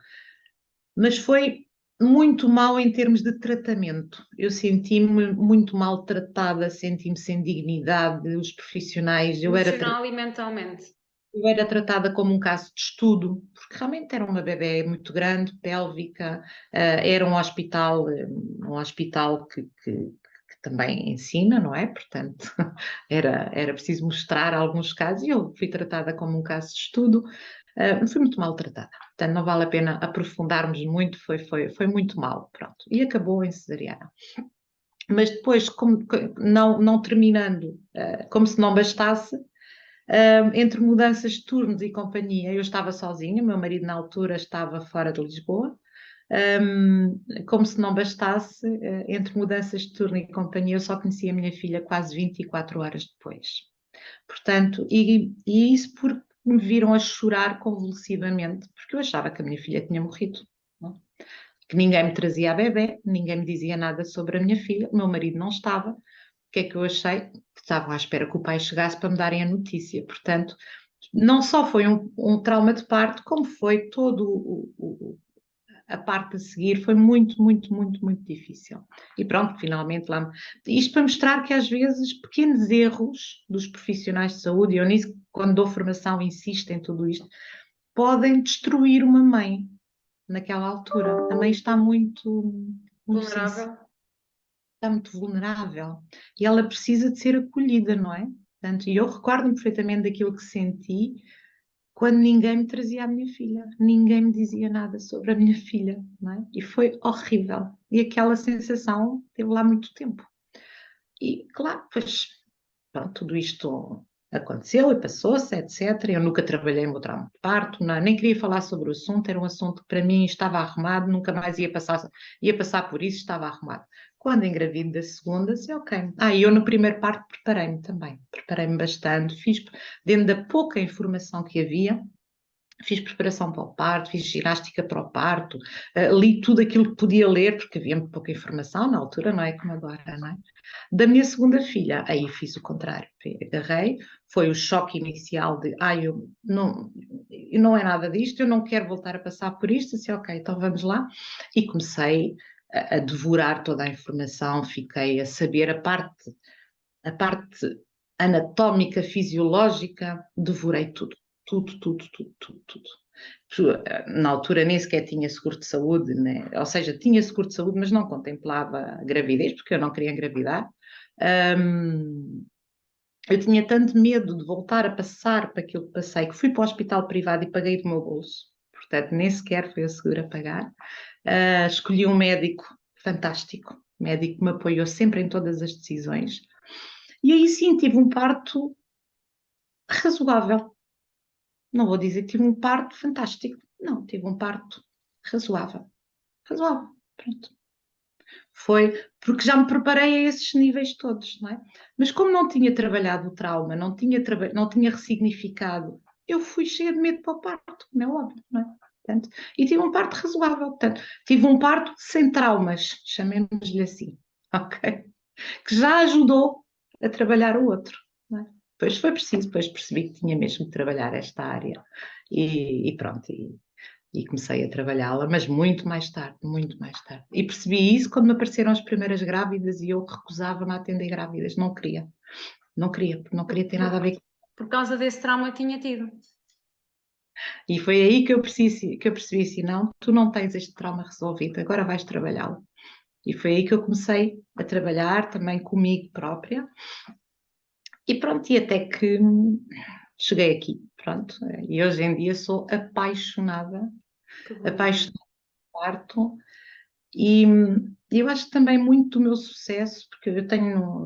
Mas foi muito mal em termos de tratamento. Eu senti-me muito maltratada, senti-me sem dignidade, os profissionais, Emocional e mentalmente. eu era tratada como um caso de estudo, porque realmente era uma bebê muito grande, pélvica, era um hospital que também ensina, não é? Portanto, era preciso mostrar alguns casos e eu fui tratada como um caso de estudo, fui muito maltratada. Portanto, não vale a pena aprofundarmos muito, foi muito mal, pronto. E acabou em cesariana. Mas depois, não terminando, como se não bastasse, entre mudanças de turnos e companhia, eu estava sozinha, meu marido na altura estava fora de Lisboa, como se não bastasse, entre mudanças de turno e companhia, eu só conheci a minha filha quase 24 horas depois. Portanto, e isso porque me viram a chorar convulsivamente, porque eu achava que a minha filha tinha morrido. Não? Que ninguém me trazia a bebê, ninguém me dizia nada sobre a minha filha, o meu marido não estava. O que é que eu achei? Estavam à espera que o pai chegasse para me darem a notícia. Portanto, não só foi um trauma de parto, como foi todo a parte a seguir, foi muito, muito, muito, muito difícil. E pronto, finalmente lá. Isto para mostrar que às vezes pequenos erros dos profissionais de saúde, e eu nisso, quando dou formação, insisto em tudo isto, podem destruir uma mãe naquela altura. A mãe está muito, muito sensível, Vulnerável. está muito vulnerável e ela precisa de ser acolhida, não é? Portanto, e eu recordo-me perfeitamente daquilo que senti quando ninguém me trazia a minha filha, ninguém me dizia nada sobre a minha filha, não é? E foi horrível. E aquela sensação teve lá muito tempo. E claro, pois, pronto, tudo isto aconteceu e passou-se, etc. Eu nunca trabalhei em meu trauma de parto, não, nem queria falar sobre o assunto, era um assunto que para mim estava arrumado, nunca mais ia passar por isso, estava arrumado. Quando engravido da segunda, disse, ok. E eu no primeiro parto preparei-me também, preparei-me bastante, fiz, dentro da pouca informação que havia, fiz preparação para o parto, fiz ginástica para o parto, li tudo aquilo que podia ler, porque havia pouca informação na altura, não é como agora, não é? Da minha segunda filha, aí fiz o contrário, agarrei, foi o choque inicial de, eu não é nada disto, eu não quero voltar a passar por isto, assim, ok, então vamos lá, e comecei a devorar toda a informação, fiquei a saber a parte anatómica, fisiológica, devorei tudo. Tudo, tudo, tudo, tudo, tudo. Na altura nem sequer tinha seguro de saúde, né? Ou seja, tinha seguro de saúde, mas não contemplava a gravidez, porque eu não queria engravidar. Eu tinha tanto medo de voltar a passar para aquilo que passei, que fui para o hospital privado e paguei do meu bolso. Portanto, nem sequer foi a seguro a pagar. Escolhi um médico fantástico, médico que me apoiou sempre em todas as decisões. E aí sim, tive um parto razoável. Não vou dizer que tive um parto fantástico. Não, tive um parto razoável. Razoável, pronto. Foi porque já me preparei a esses níveis todos, não é? Mas como não tinha trabalhado o trauma, não tinha ressignificado, eu fui cheia de medo para o parto, como é óbvio, não é? Portanto, e tive um parto razoável, portanto, tive um parto sem traumas, chamemos-lhe assim, ok? Que já ajudou a trabalhar o outro, não é? Depois foi preciso, depois percebi que tinha mesmo que trabalhar esta área e pronto, e comecei a trabalhá-la, mas muito mais tarde, muito mais tarde. E percebi isso quando me apareceram as primeiras grávidas e eu recusava-me a atender grávidas, não queria, porque não queria ter nada a ver com. Por causa desse trauma que tinha tido. E foi aí que eu percebi assim, não, tu não tens este trauma resolvido, agora vais trabalhá-lo. E foi aí que eu comecei a trabalhar também comigo própria. E pronto, e até que cheguei aqui, pronto. E hoje em dia sou apaixonada, Que bom. apaixonada por parto. E eu acho que também muito do meu sucesso, porque eu tenho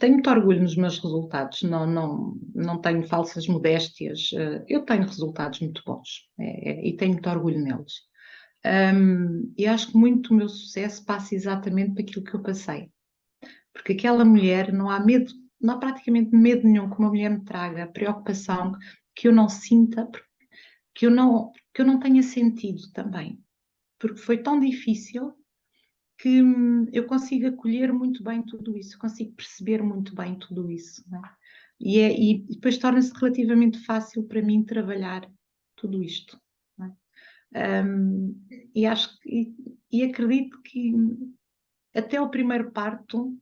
muito orgulho nos meus resultados, não tenho falsas modéstias, eu tenho resultados muito bons, e tenho muito orgulho neles. E acho que muito do meu sucesso passa exatamente por aquilo que eu passei, porque aquela mulher, não há medo, não há praticamente medo nenhum que uma mulher me traga, preocupação que eu não sinta, que eu não tenha sentido também, porque foi tão difícil que eu consigo acolher muito bem tudo isso, consigo perceber muito bem tudo isso, não é? E depois torna-se relativamente fácil para mim trabalhar tudo isto, não é? E acho e acredito que até o primeiro parto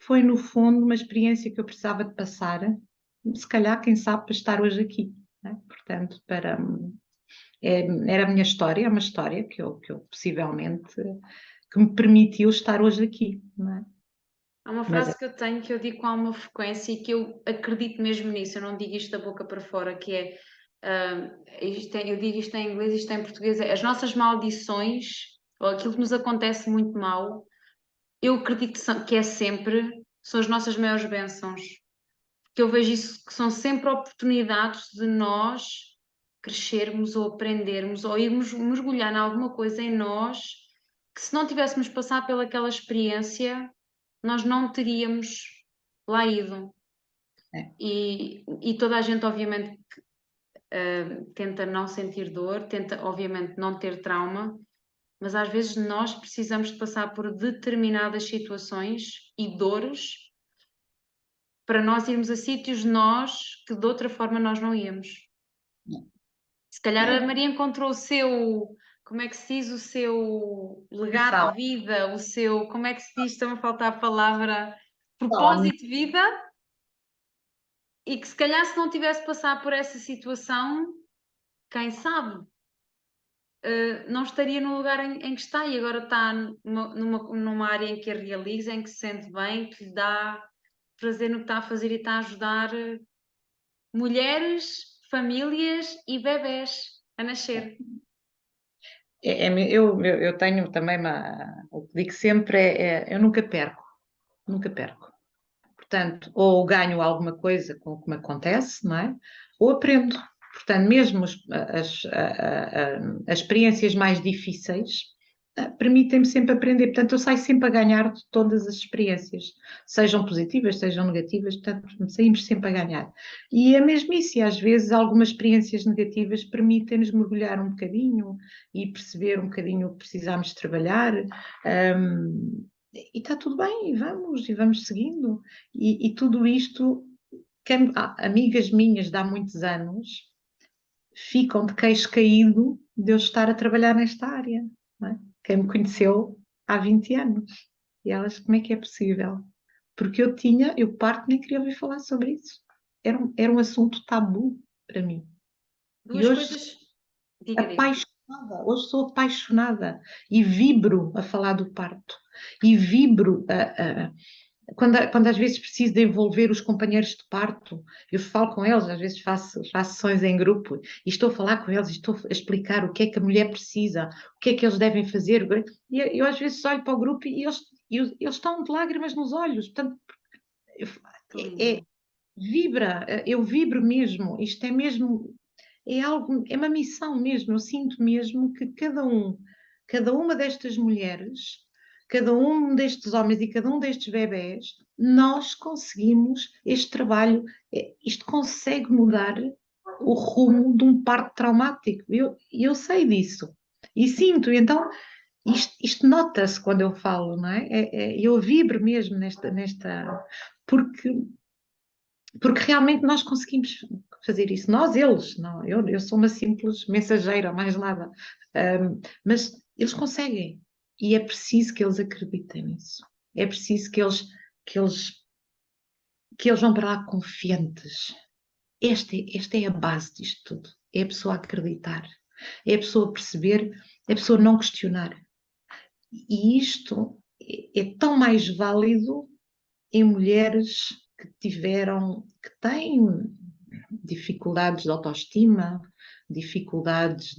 foi no fundo uma experiência que eu precisava de passar, se calhar, quem sabe, para estar hoje aqui, não é? Portanto, era a minha história, é uma história que eu possivelmente que me permitiu estar hoje aqui, não é? Há uma Mas frase que eu tenho que eu digo com alguma frequência e que eu acredito mesmo nisso, eu não digo isto da boca para fora, que é, eu digo isto em inglês, isto em português, é as nossas maldições, ou aquilo que nos acontece muito mal, eu acredito que é sempre, são as nossas maiores bênçãos. Que eu vejo isso que são sempre oportunidades de nós crescermos ou aprendermos ou irmos mergulhar em alguma coisa em nós que se não tivéssemos passado pelaquela experiência nós não teríamos lá ido. é, E toda a gente obviamente tenta não sentir dor, tenta obviamente não ter trauma, mas às vezes nós precisamos de passar por determinadas situações e dores para nós irmos a sítios nós que de outra forma nós não íamos. Se calhar a é, Maria encontrou o seu, como é que se diz, o seu legado missão, de vida, o seu, como é que se diz, está-me a faltar a palavra, a minha- propósito de vida, e que se calhar se não tivesse passado por essa situação, quem sabe, não estaria no lugar em que está e agora está numa área em que a realiza, em que se sente bem, que lhe dá prazer no que está a fazer e está a ajudar mulheres, famílias e bebés a nascer. eu tenho também o que digo sempre eu nunca perco, nunca perco. Portanto, ou ganho alguma coisa com o que me acontece, não é? Ou aprendo. Portanto, mesmo as experiências mais difíceis permitem-me sempre aprender. Portanto, eu saio sempre a ganhar de todas as experiências, sejam positivas, sejam negativas, portanto, saímos sempre a ganhar. E é mesmo isso, e às vezes algumas experiências negativas permitem-nos mergulhar um bocadinho e perceber um bocadinho o que precisamos trabalhar. E está tudo bem, e vamos seguindo. E tudo isto, amigas minhas de há muitos anos ficam de queixo caído de eu estar a trabalhar nesta área, não é? Quem me conheceu há 20 anos. E elas, como é que é possível? Porque eu parto nem queria ouvir falar sobre isso. Era um assunto tabu para mim. E Duas hoje coisas, diga, diga. apaixonada, hoje sou apaixonada e vibro a falar do parto e vibro quando às vezes preciso de envolver os companheiros de parto, eu falo com eles, às vezes faço sessões em grupo e estou a falar com eles e estou a explicar o que é que a mulher precisa, o que é que eles devem fazer. E eu às vezes olho para o grupo e eles estão de lágrimas nos olhos. Portanto, Que é, lindo. vibra, eu vibro mesmo, isto é mesmo, é algo, é uma missão mesmo, eu sinto mesmo que cada uma destas mulheres cada um destes homens e cada um destes bebés, nós conseguimos este trabalho, isto consegue mudar o rumo de um parto traumático. Eu sei disso e sinto, então isto nota-se quando eu falo, não é? Eu vibro mesmo porque, porque realmente nós conseguimos fazer isso, nós, eles, não, eu sou uma simples mensageira, mais nada. Mas eles conseguem e é preciso que eles acreditem nisso, é preciso que eles, que eles vão para lá confiantes. Esta é a base disto tudo, é a pessoa acreditar, é a pessoa perceber, é a pessoa não questionar. E isto é tão mais válido em mulheres que têm dificuldades de autoestima, dificuldades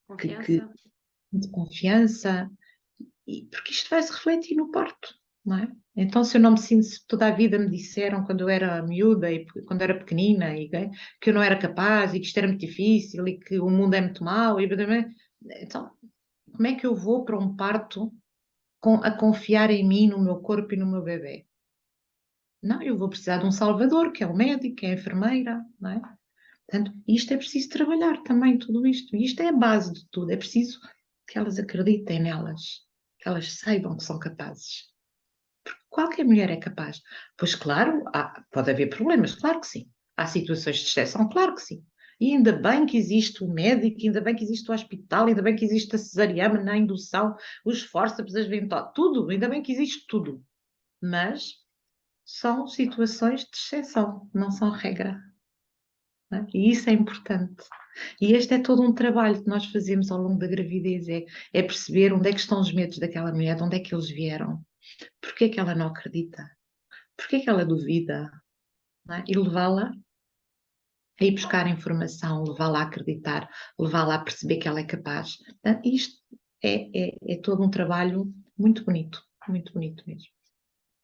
Confiança. de confiança, porque isto vai se refletir no parto, não é? Então, se eu não me sinto, se toda a vida me disseram quando eu era miúda e quando era pequenina que eu não era capaz e que isto era muito difícil e que o mundo é muito mau, então, como é que eu vou para um parto a confiar em mim, no meu corpo e no meu bebê? Não, eu vou precisar de um salvador, que é o médico, que é a enfermeira, não é? Portanto, isto é preciso trabalhar também, tudo isto. E isto é a base de tudo. É preciso que elas acreditem nelas, que elas saibam que são capazes. Porque qualquer mulher é capaz. Pois, claro, pode haver problemas, claro que sim. Há situações de exceção, claro que sim. E ainda bem que existe o médico, ainda bem que existe o hospital, ainda bem que existe a cesariana, na indução, os fórceps, as ventotas, tudo, ainda bem que existe tudo. Mas são situações de exceção, não são regra. Não é? E isso é importante. E este é todo um trabalho que nós fazemos ao longo da gravidez, é perceber onde é que estão os medos daquela mulher, de onde é que eles vieram, porque é que ela não acredita, porque é que ela duvida, não é? E levá-la a ir buscar informação, levá-la a acreditar, levá-la a perceber que ela é capaz. Isto é todo um trabalho muito bonito mesmo.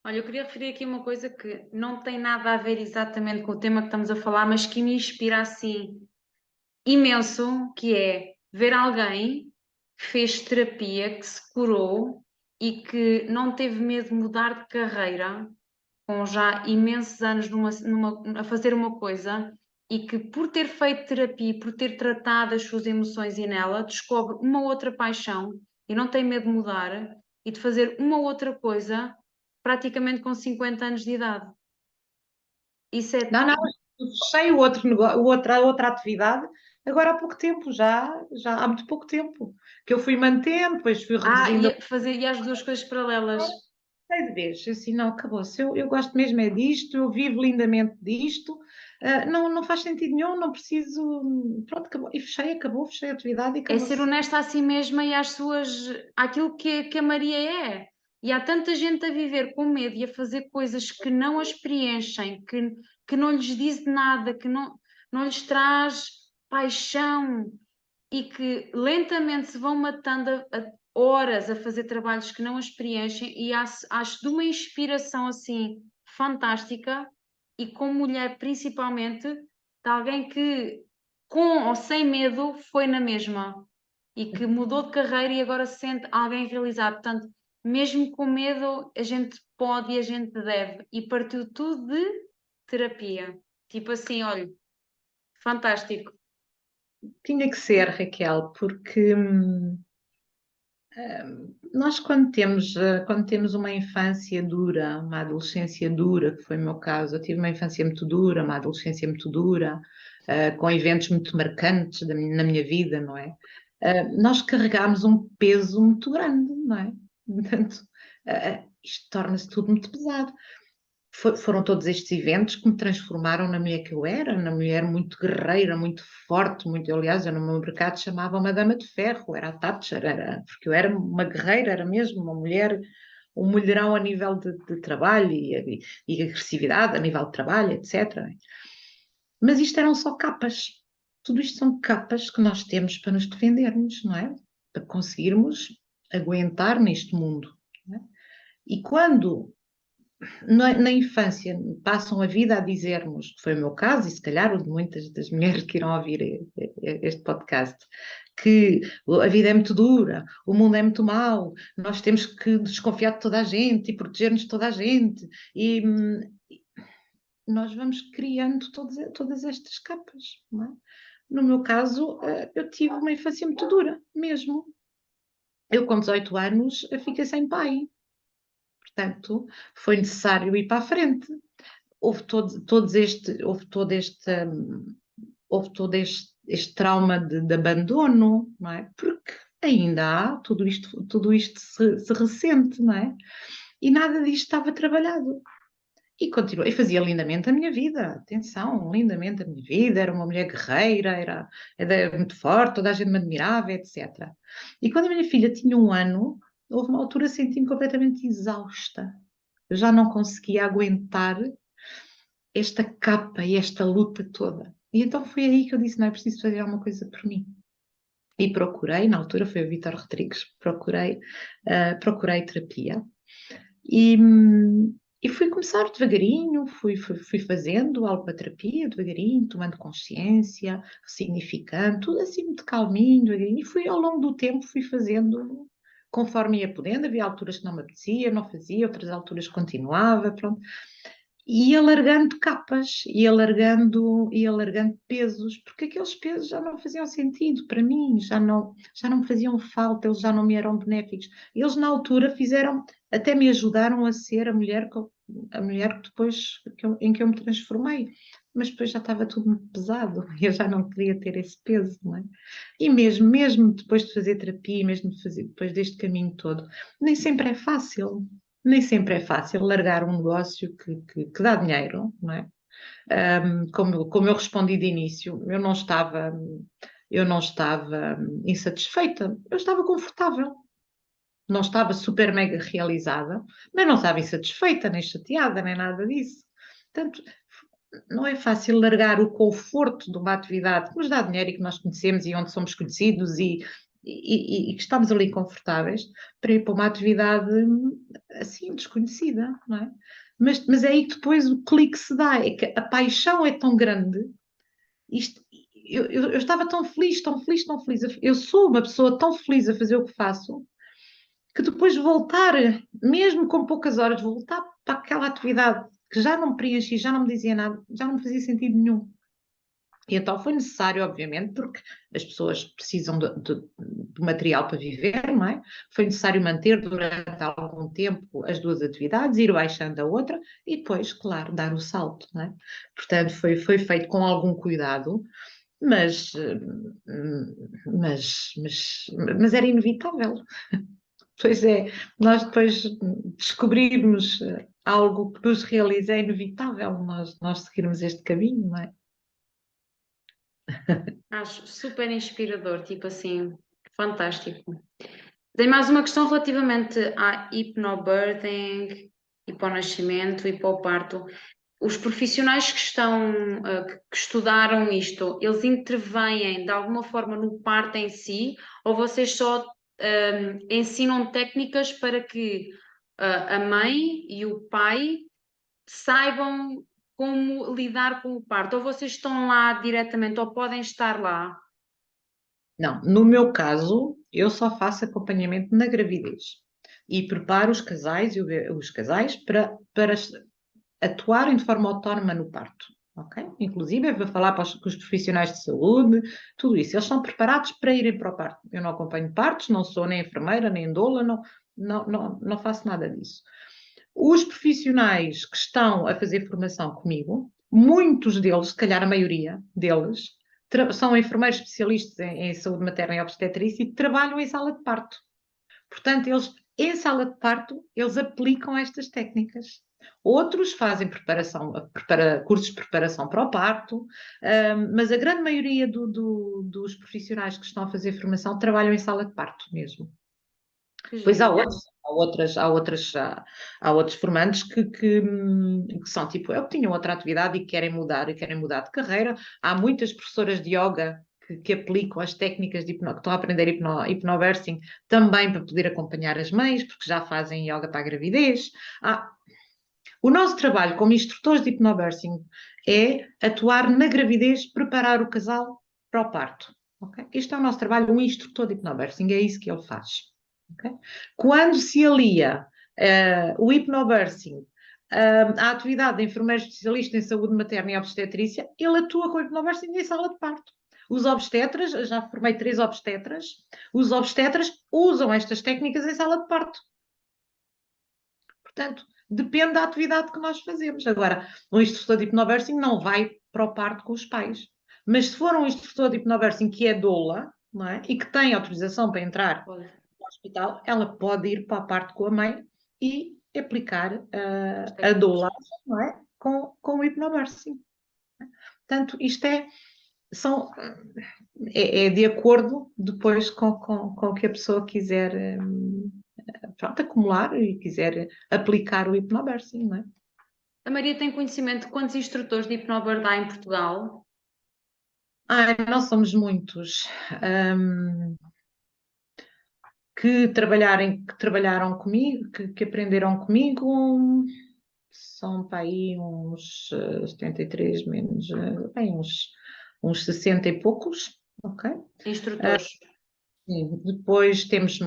Olha, eu queria referir aqui uma coisa que não tem nada a ver exatamente com o tema que estamos a falar, mas que me inspira assim imenso, que é ver alguém que fez terapia, que se curou e que não teve medo de mudar de carreira, com já imensos anos a fazer uma coisa, e que por ter feito terapia, por ter tratado as suas emoções e nela, descobre uma outra paixão e não tem medo de mudar e de fazer uma outra coisa praticamente com 50 anos de idade. Isso é. Não, fechei o outro negócio, outra atividade, agora há pouco tempo, já há muito pouco tempo, que eu fui mantendo, depois fui reduzindo E as duas coisas paralelas. sei de vez, assim, não, acabou-se. Eu gosto mesmo é disto, eu vivo lindamente disto, não faz sentido nenhum, não preciso, pronto, acabou, e fechei a atividade e É ser acabou-se. honesta a si mesma e àquilo que a Maria é. E há tanta gente a viver com medo e a fazer coisas que não as preenchem, que não lhes diz nada, que não lhes traz paixão e que lentamente se vão matando a horas a fazer trabalhos que não as preenchem. E acho de uma inspiração assim fantástica e como mulher principalmente, de alguém que com ou sem medo foi na mesma e que mudou de carreira e agora se sente alguém realizado. Portanto, mesmo com medo, a gente pode e a gente deve. E partiu tudo de terapia. Tipo assim, olha, fantástico. Tinha que ser, Raquel, porque nós quando temos uma infância dura, uma adolescência dura, que foi o meu caso, eu tive uma infância muito dura, uma adolescência muito dura, com eventos muito marcantes na minha vida, não é? Nós carregámos um peso muito grande, não é? Portanto, isto torna-se tudo muito pesado. Foram todos estes eventos que me transformaram na mulher que eu era, na mulher muito guerreira, muito forte, muito, aliás, eu no meu mercado chamava uma dama de ferro, era a Thatcher, porque eu era uma guerreira, era mesmo uma mulher, um mulherão a nível de trabalho e agressividade a nível de trabalho, etc. Mas isto eram só capas, tudo isto são capas que nós temos para nos defendermos, não é? Para conseguirmos aguentar neste mundo. Não é? E quando na infância passam a vida a dizer-nos, que foi o meu caso, e se calhar o de muitas das mulheres que irão ouvir este podcast, que a vida é muito dura, o mundo é muito mau, nós temos que desconfiar de toda a gente e proteger-nos de toda a gente. E nós vamos criando todas estas capas, não é? No meu caso, eu tive uma infância muito dura, mesmo. Eu, com 18 anos, fiquei sem pai. Portanto, foi necessário ir para a frente. Houve todo este trauma de abandono, não é? Porque ainda há tudo isto se ressente, não é? E nada disto estava trabalhado. E continuei, fazia lindamente a minha vida, atenção, lindamente a minha vida, era uma mulher guerreira, era muito forte, toda a gente me admirava, etc. E quando a minha filha tinha 1 ano, houve uma altura que senti-me completamente exausta. Eu já não conseguia aguentar esta capa e esta luta toda. E então foi aí que eu disse, não é preciso fazer alguma coisa por mim. E procurei, na altura foi o Vítor Rodrigues, procurei terapia. E fui começar devagarinho, fui fazendo terapia devagarinho, tomando consciência, ressignificando, tudo assim muito calminho, devagarinho. E fui ao longo do tempo, fui fazendo conforme ia podendo. Havia alturas que não me apetecia, não fazia, outras alturas continuava, pronto. E ia largando capas, ia largando pesos, porque aqueles pesos já não faziam sentido para mim, já não me faziam falta, eles já não me eram benéficos. Eles na altura até me ajudaram a ser a mulher que depois em que eu me transformei, mas depois já estava tudo muito pesado, eu já não queria ter esse peso, não é? E mesmo depois de fazer terapia, depois deste caminho todo, nem sempre é fácil. Nem sempre é fácil largar um negócio que dá dinheiro, não é? Como eu respondi de início, eu não estava insatisfeita, eu estava confortável. Não estava super mega realizada, mas não estava insatisfeita, nem chateada, nem nada disso. Portanto, não é fácil largar o conforto de uma atividade que nos dá dinheiro e que nós conhecemos e onde somos conhecidos e que estamos ali confortáveis para ir para uma atividade assim desconhecida, não é? Mas é aí que depois o clique se dá, é que a paixão é tão grande, isto, eu estava tão feliz, tão feliz, tão feliz, eu sou uma pessoa tão feliz a fazer o que faço, que depois voltar, mesmo com poucas horas, voltar para aquela atividade que já não me preenchia, já não me dizia nada, já não me fazia sentido nenhum. E então foi necessário, obviamente, porque as pessoas precisam de material para viver, não é? Foi necessário manter durante algum tempo as duas atividades, ir baixando a outra e depois, claro, dar o salto, não é? Portanto, foi feito com algum cuidado, mas era inevitável. Pois é, nós depois descobrirmos algo que nos realiza é inevitável nós seguirmos este caminho, não é? Acho super inspirador, tipo assim, fantástico. Tem mais uma questão relativamente à hipnobirthing, hiponascimento, hipoparto. Os profissionais que que estudaram isto, eles intervêm de alguma forma no parto em si, ou vocês só ensinam técnicas para que a mãe e o pai saibam como lidar com o parto, ou vocês estão lá diretamente, ou podem estar lá? Não, no meu caso, eu só faço acompanhamento na gravidez e preparo os casais, para atuarem de forma autónoma no parto. Okay? Inclusive, eu vou falar com os profissionais de saúde, tudo isso. Eles são preparados para irem para o parto. Eu não acompanho partos, não sou nem enfermeira, nem doula, não faço nada disso. Os profissionais que estão a fazer formação comigo, muitos deles, se calhar a maioria deles, são enfermeiros especialistas em saúde materna e obstetrícia e trabalham em sala de parto. Portanto, eles, em sala de parto, eles aplicam estas técnicas. Outros fazem cursos de preparação para o parto, mas a grande maioria dos profissionais que estão a fazer formação trabalham em sala de parto mesmo. Pois há outros formandos que são tipo eu, que tinham outra atividade e que querem mudar de carreira. Há muitas professoras de yoga que aplicam as técnicas que estão a aprender hipnoversing também para poder acompanhar as mães, porque já fazem yoga para a gravidez. O nosso trabalho como instrutores de hipnoversing é atuar na gravidez, preparar o casal para o parto. Okay? Este é o nosso trabalho, um instrutor de hipnobirthing, é isso que ele faz. Okay? Quando se alia o hipnobirthing à atividade de enfermeiro especialista em saúde materna e obstetrícia, ele atua com o hipnobirthing em sala de parto. Os obstetras, já formei 3 obstetras, os obstetras usam estas técnicas em sala de parto. Portanto, depende da atividade que nós fazemos. Agora, um instrutor de hipnobirthing não vai para o parto com os pais. Mas se for um instrutor de hipnobirthing que é doula, não é? E que tem autorização para entrar no hospital, ela pode ir para a parto com a mãe e aplicar a doula, não é? Com o hipnobirthing. Portanto, isto é de acordo depois com o que a pessoa quiser pronto, acumular e quiser aplicar o hipnobirthing, não é? A Maria tem conhecimento de quantos instrutores de hipnobirthing há em Portugal? Nós somos muitos que trabalharam comigo, que aprenderam comigo, são para aí uns 73 menos, bem, uns 60 e poucos, ok? Instrutores. Sim, depois temos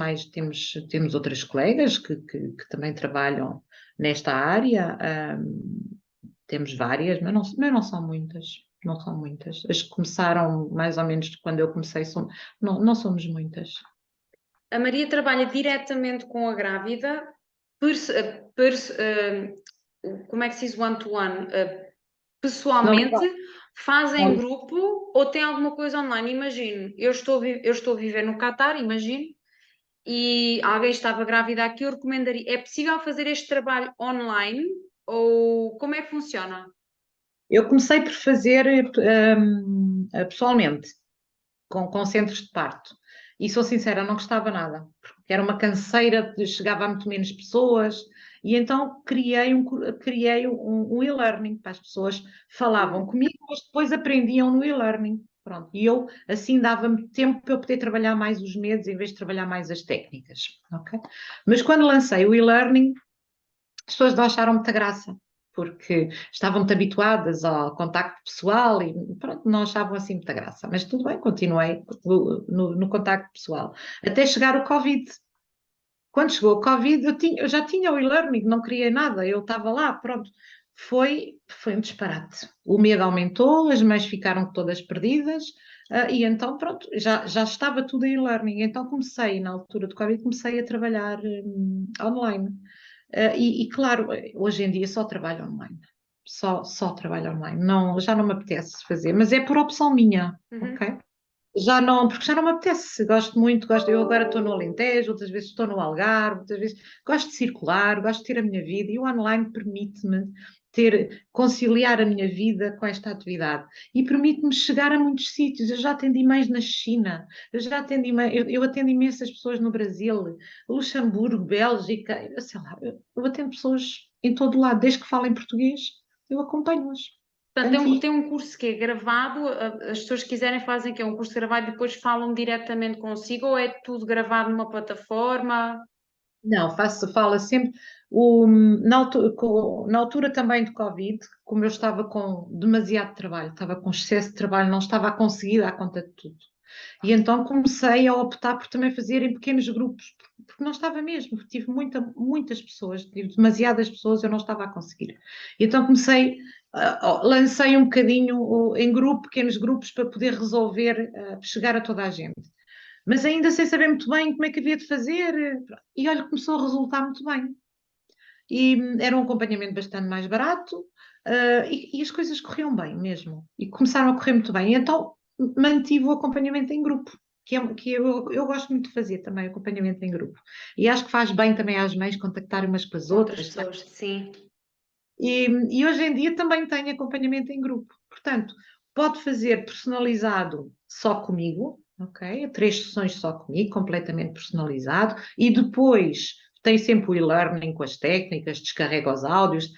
outras colegas que também trabalham nesta área, temos várias, mas não são muitas. Não são muitas. As que começaram mais ou menos quando eu comecei, não somos muitas. A Maria trabalha diretamente com a grávida, como é que se diz one-to-one? Pessoalmente, fazem grupo ou tem alguma coisa online? Imagino, eu estou a viver no Catar, imagino, e alguém estava grávida aqui, eu recomendaria. É possível fazer este trabalho online ou como é que funciona? Eu comecei por fazer pessoalmente, com centros de parto. E sou sincera, não gostava nada, porque era uma canseira, chegava a muito menos pessoas, e então criei um e-learning para as pessoas falavam comigo, mas depois aprendiam no e-learning. Pronto, e eu assim dava-me tempo para eu poder trabalhar mais os medos em vez de trabalhar mais as técnicas. Okay? Mas quando lancei o e-learning, as pessoas não acharam muita graça, porque estavam muito habituadas ao contacto pessoal e pronto, não achavam assim muita graça. Mas tudo bem, continuei no contacto pessoal. Até chegar o Covid. Quando chegou o Covid, eu já tinha o e-learning, não criei nada, eu estava lá, pronto. Foi um disparate. O medo aumentou, as mães ficaram todas perdidas, e então, pronto, já estava tudo em e-learning. Então comecei, na altura do Covid, comecei a trabalhar online. Claro, hoje em dia só trabalho online. Só trabalho online. Não, já não me apetece fazer, mas é por opção minha, ok? Já não, porque já não me apetece. Gosto muito, eu agora estou no Alentejo, outras vezes estou no Algarve, outras vezes gosto de circular, gosto de ter a minha vida e o online permite-me conciliar a minha vida com esta atividade e permite-me chegar a muitos sítios. Eu já atendi mães na China, eu atendo imensas pessoas no Brasil, Luxemburgo, Bélgica, sei lá, eu atendo pessoas em todo lado, desde que falem português, eu acompanho-as. Portanto, tem um curso que é gravado, as pessoas que quiserem fazem que é um curso gravado e depois falam diretamente consigo ou é tudo gravado numa plataforma? Não, fala sempre. Na altura também de Covid, como eu estava com demasiado trabalho, estava com excesso de trabalho, não estava a conseguir dar conta de tudo. E então comecei a optar por também fazer em pequenos grupos, porque não estava mesmo, tive muitas pessoas, tive demasiadas pessoas, eu não estava a conseguir. E então lancei um bocadinho em pequenos grupos para poder resolver, chegar a toda a gente. Mas ainda sem saber muito bem como é que havia de fazer, e olha, começou a resultar muito bem. E era um acompanhamento bastante mais barato, e as coisas corriam bem mesmo. E começaram a correr muito bem. E então mantive o acompanhamento em grupo, que eu gosto muito de fazer também, acompanhamento em grupo. E acho que faz bem também às mães contactarem umas com as outras. Pessoas, sim. E hoje em dia também tenho acompanhamento em grupo. Portanto, pode fazer personalizado só comigo, ok? 3 sessões só comigo, completamente personalizado, e depois tem sempre o e-learning com as técnicas, descarrega os áudios.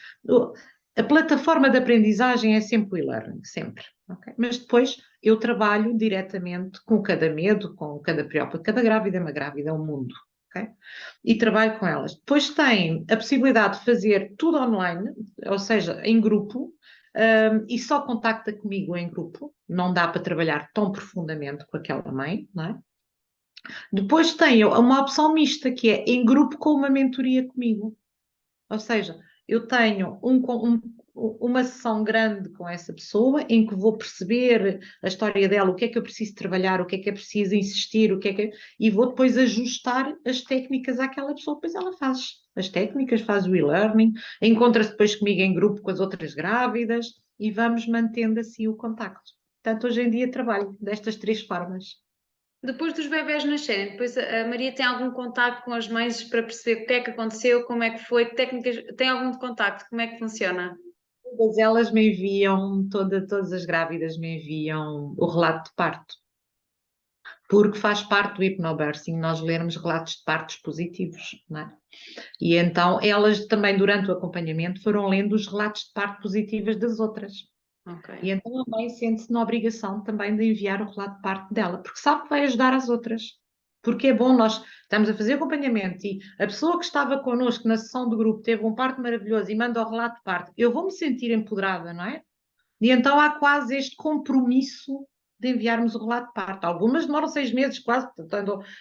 A plataforma de aprendizagem é sempre o e-learning, sempre. Okay? Mas depois eu trabalho diretamente com cada medo, com cada preocupação. Cada grávida é uma grávida, é um mundo. Okay? E trabalho com elas. Depois tem a possibilidade de fazer tudo online, ou seja, em grupo, e só contacta comigo em grupo, não dá para trabalhar tão profundamente com aquela mãe, não é? Depois tenho uma opção mista, que é em grupo com uma mentoria comigo. Ou seja, eu tenho uma sessão grande com essa pessoa em que vou perceber a história dela, o que é que eu preciso trabalhar, o que é preciso insistir, e vou depois ajustar as técnicas àquela pessoa. Depois ela faz as técnicas, faz o e-learning, encontra-se depois comigo em grupo com as outras grávidas e vamos mantendo assim o contacto. Portanto, hoje em dia trabalho destas 3 formas. Depois dos bebés nascerem, depois a Maria tem algum contacto com as mães para perceber o que é que aconteceu, como é que foi, que técnicas, tem algum contacto, como é que funciona? Todas elas me enviam, todas as grávidas me enviam o relato de parto, porque faz parte do hipnobirthing nós lermos relatos de partos positivos, não é? E então elas também, durante o acompanhamento, foram lendo os relatos de parto positivos das outras. Ok. E então a mãe sente-se na obrigação também de enviar o relato de parto dela, porque sabe que vai ajudar as outras. Porque é bom, nós estamos a fazer acompanhamento e a pessoa que estava connosco na sessão do grupo teve um parto maravilhoso e manda o relato de parto, eu vou me sentir empoderada, não é? E então há quase este compromisso de enviarmos o relato de parto. Algumas demoram 6 meses, quase,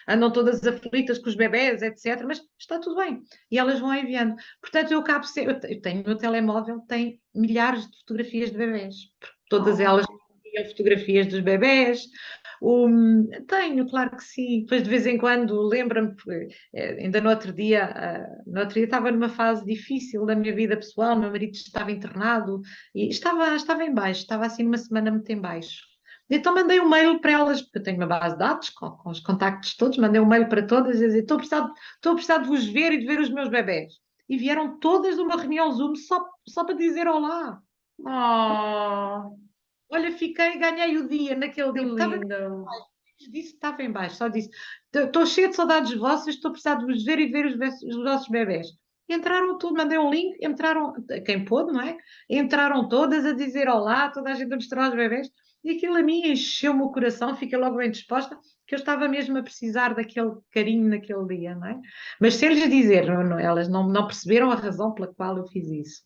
andam todas aflitas com os bebés, etc. Mas está tudo bem. E elas vão enviando. Portanto, eu tenho o meu telemóvel, tem milhares de fotografias de bebés. Todas elas enviam fotografias dos bebés. Tenho, claro que sim. Depois, de vez em quando, lembro-me, ainda no outro dia estava numa fase difícil da minha vida pessoal, meu marido estava internado, e estava em baixo, estava assim numa semana muito em baixo. Então mandei um mail para elas, porque eu tenho uma base de dados com os contactos todos, mandei um mail para todas a dizer: estou a precisar de vos ver e de ver os meus bebés. E vieram todas de uma reunião Zoom só para dizer olá. Oh, Olha, ganhei o dia naquele que dia. Estava lindo! disse que estava em baixo, só disse: estou cheia de saudades vossas, estou a precisar de vos ver e de ver os vossos bebés. Entraram tudo, mandei um link, entraram, quem pôde, não é? Entraram todas a dizer olá, toda a gente a mostrar os bebés, e aquilo a mim encheu-me o coração, fiquei logo bem disposta, que eu estava mesmo a precisar daquele carinho naquele dia, não é? Mas sem lhes dizer, elas não perceberam a razão pela qual eu fiz isso.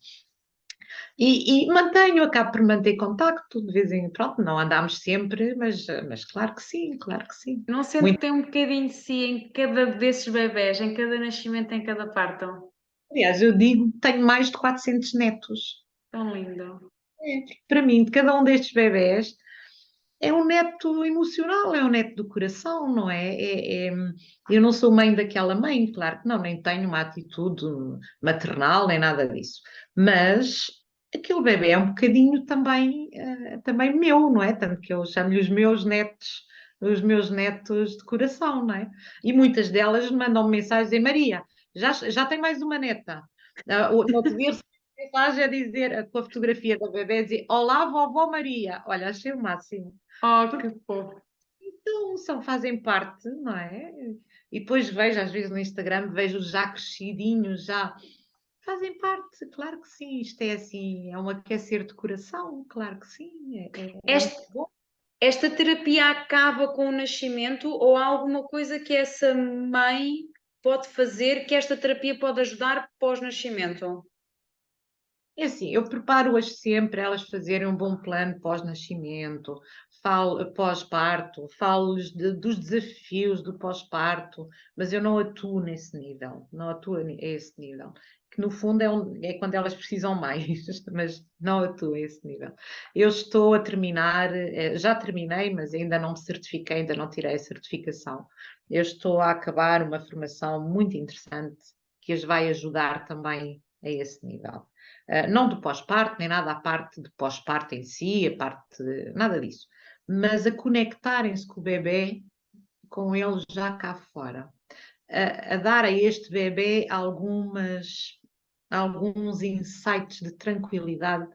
Acabo por manter contacto de vez em quando, pronto, não andámos sempre, mas claro que sim, claro que sim. Não sente que Muito. tem um bocadinho de si em cada desses bebés, em cada nascimento, em cada parto? Aliás, eu digo que tenho mais de 400 netos. Tão lindo. Para mim, de cada um destes bebés, é um neto emocional, é um neto do coração, não é? Eu não sou mãe daquela mãe, claro que não, nem tenho uma atitude maternal, nem nada disso. Mas aquele bebê é um bocadinho também meu, não é? Tanto que eu chamo-lhe os meus netos de coração, não é? E muitas delas mandam-me mensagens em Maria, já tem mais uma neta. No outro dia mensagem a dizer, com a fotografia da bebê, a dizer: Olá, vovó Maria. Olha, achei o máximo. Oh, Porque que fofo. então, fazem parte, não é? E depois vejo, às vezes no Instagram, vejo já crescidinhos, já fazem parte, claro que sim. Isto é assim, é um aquecer de coração, claro que sim. É muito Este- bom. Esta terapia acaba com o nascimento ou há alguma coisa que essa mãe pode fazer que esta terapia pode ajudar pós-nascimento? É assim, eu preparo-as sempre, elas fazerem um bom plano pós-nascimento, pós-parto, falo-lhes dos desafios do pós-parto, mas eu não atuo nesse nível, não atuo a esse nível, que no fundo é quando elas precisam mais, mas não atuo a esse nível. Eu estou a terminar, já terminei, mas ainda não me certifiquei, ainda não tirei a certificação. Eu estou a acabar uma formação muito interessante que as vai ajudar também a esse nível. Não do pós-parto, nem nada à parte de pós-parto em si, nada disso, mas a conectarem-se com o bebê, com ele já cá fora, a dar a este bebê alguns insights de tranquilidade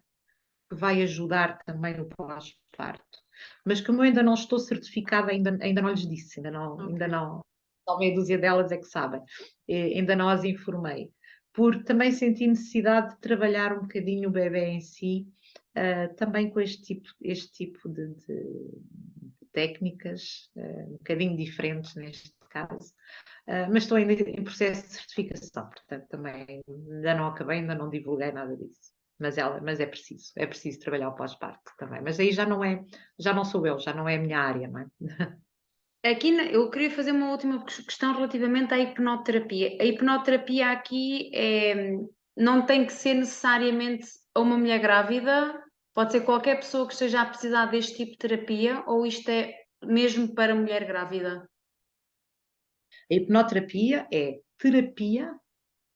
que vai ajudar também no pós-parto. Mas como eu ainda não estou certificada, ainda não lhes disse, ainda Ok. não, só meia dúzia delas é que sabem, ainda não as informei, porque também senti necessidade de trabalhar um bocadinho o bebê em si, também com este tipo de técnicas, um bocadinho diferentes neste caso, mas estou ainda em processo de certificação, portanto também ainda não acabei, ainda não divulguei nada disso. mas é preciso trabalhar o pós-parto também. Mas aí já não sou eu, já não é a minha área, não é? Aqui eu queria fazer uma última questão relativamente à hipnoterapia. A hipnoterapia aqui não tem que ser necessariamente a uma mulher grávida, pode ser qualquer pessoa que esteja a precisar deste tipo de terapia, ou isto é mesmo para mulher grávida? A hipnoterapia é terapia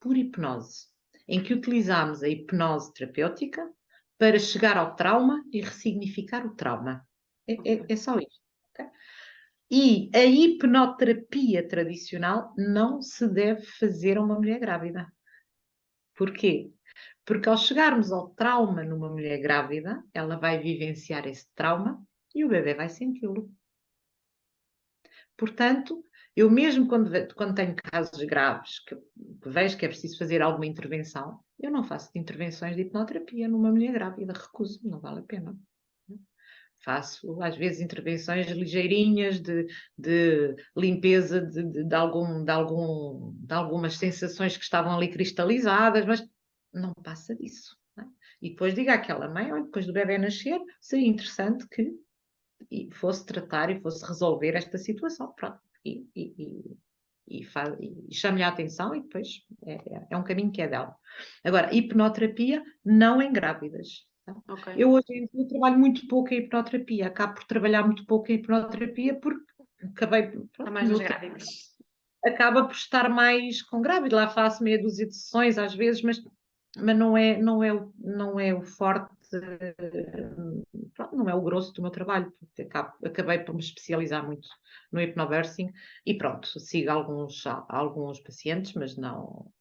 por hipnose, em que utilizamos a hipnose terapêutica para chegar ao trauma e ressignificar o trauma. É só isto. Okay? E a hipnoterapia tradicional não se deve fazer a uma mulher grávida. Porquê? Porque ao chegarmos ao trauma numa mulher grávida, ela vai vivenciar esse trauma e o bebê vai senti-lo. Portanto, eu mesmo quando tenho casos graves, que vejo que é preciso fazer alguma intervenção, eu não faço intervenções de hipnoterapia numa mulher grávida, recuso, não vale a pena. Faço, às vezes, intervenções ligeirinhas de limpeza de algumas sensações que estavam ali cristalizadas, mas não passa disso. Não é? E depois diga àquela mãe, olha, depois do bebê nascer, seria interessante que fosse tratar e fosse resolver esta situação. Pronto. E chame-lhe a atenção e depois é um caminho que é dela. Agora, hipnoterapia não em grávidas. Tá? Ok. Eu hoje em dia trabalho muito pouco em hipnoterapia, acabo por trabalhar muito pouco em hipnoterapia porque acabei, Está pronto, mais nas grávidas. acaba por estar mais com grávida, lá faço meia dúzia de sessões às vezes, mas não é o forte, pronto, não é o grosso do meu trabalho, porque acabei por me especializar muito no hipnobirthing e pronto, sigo alguns pacientes, mas não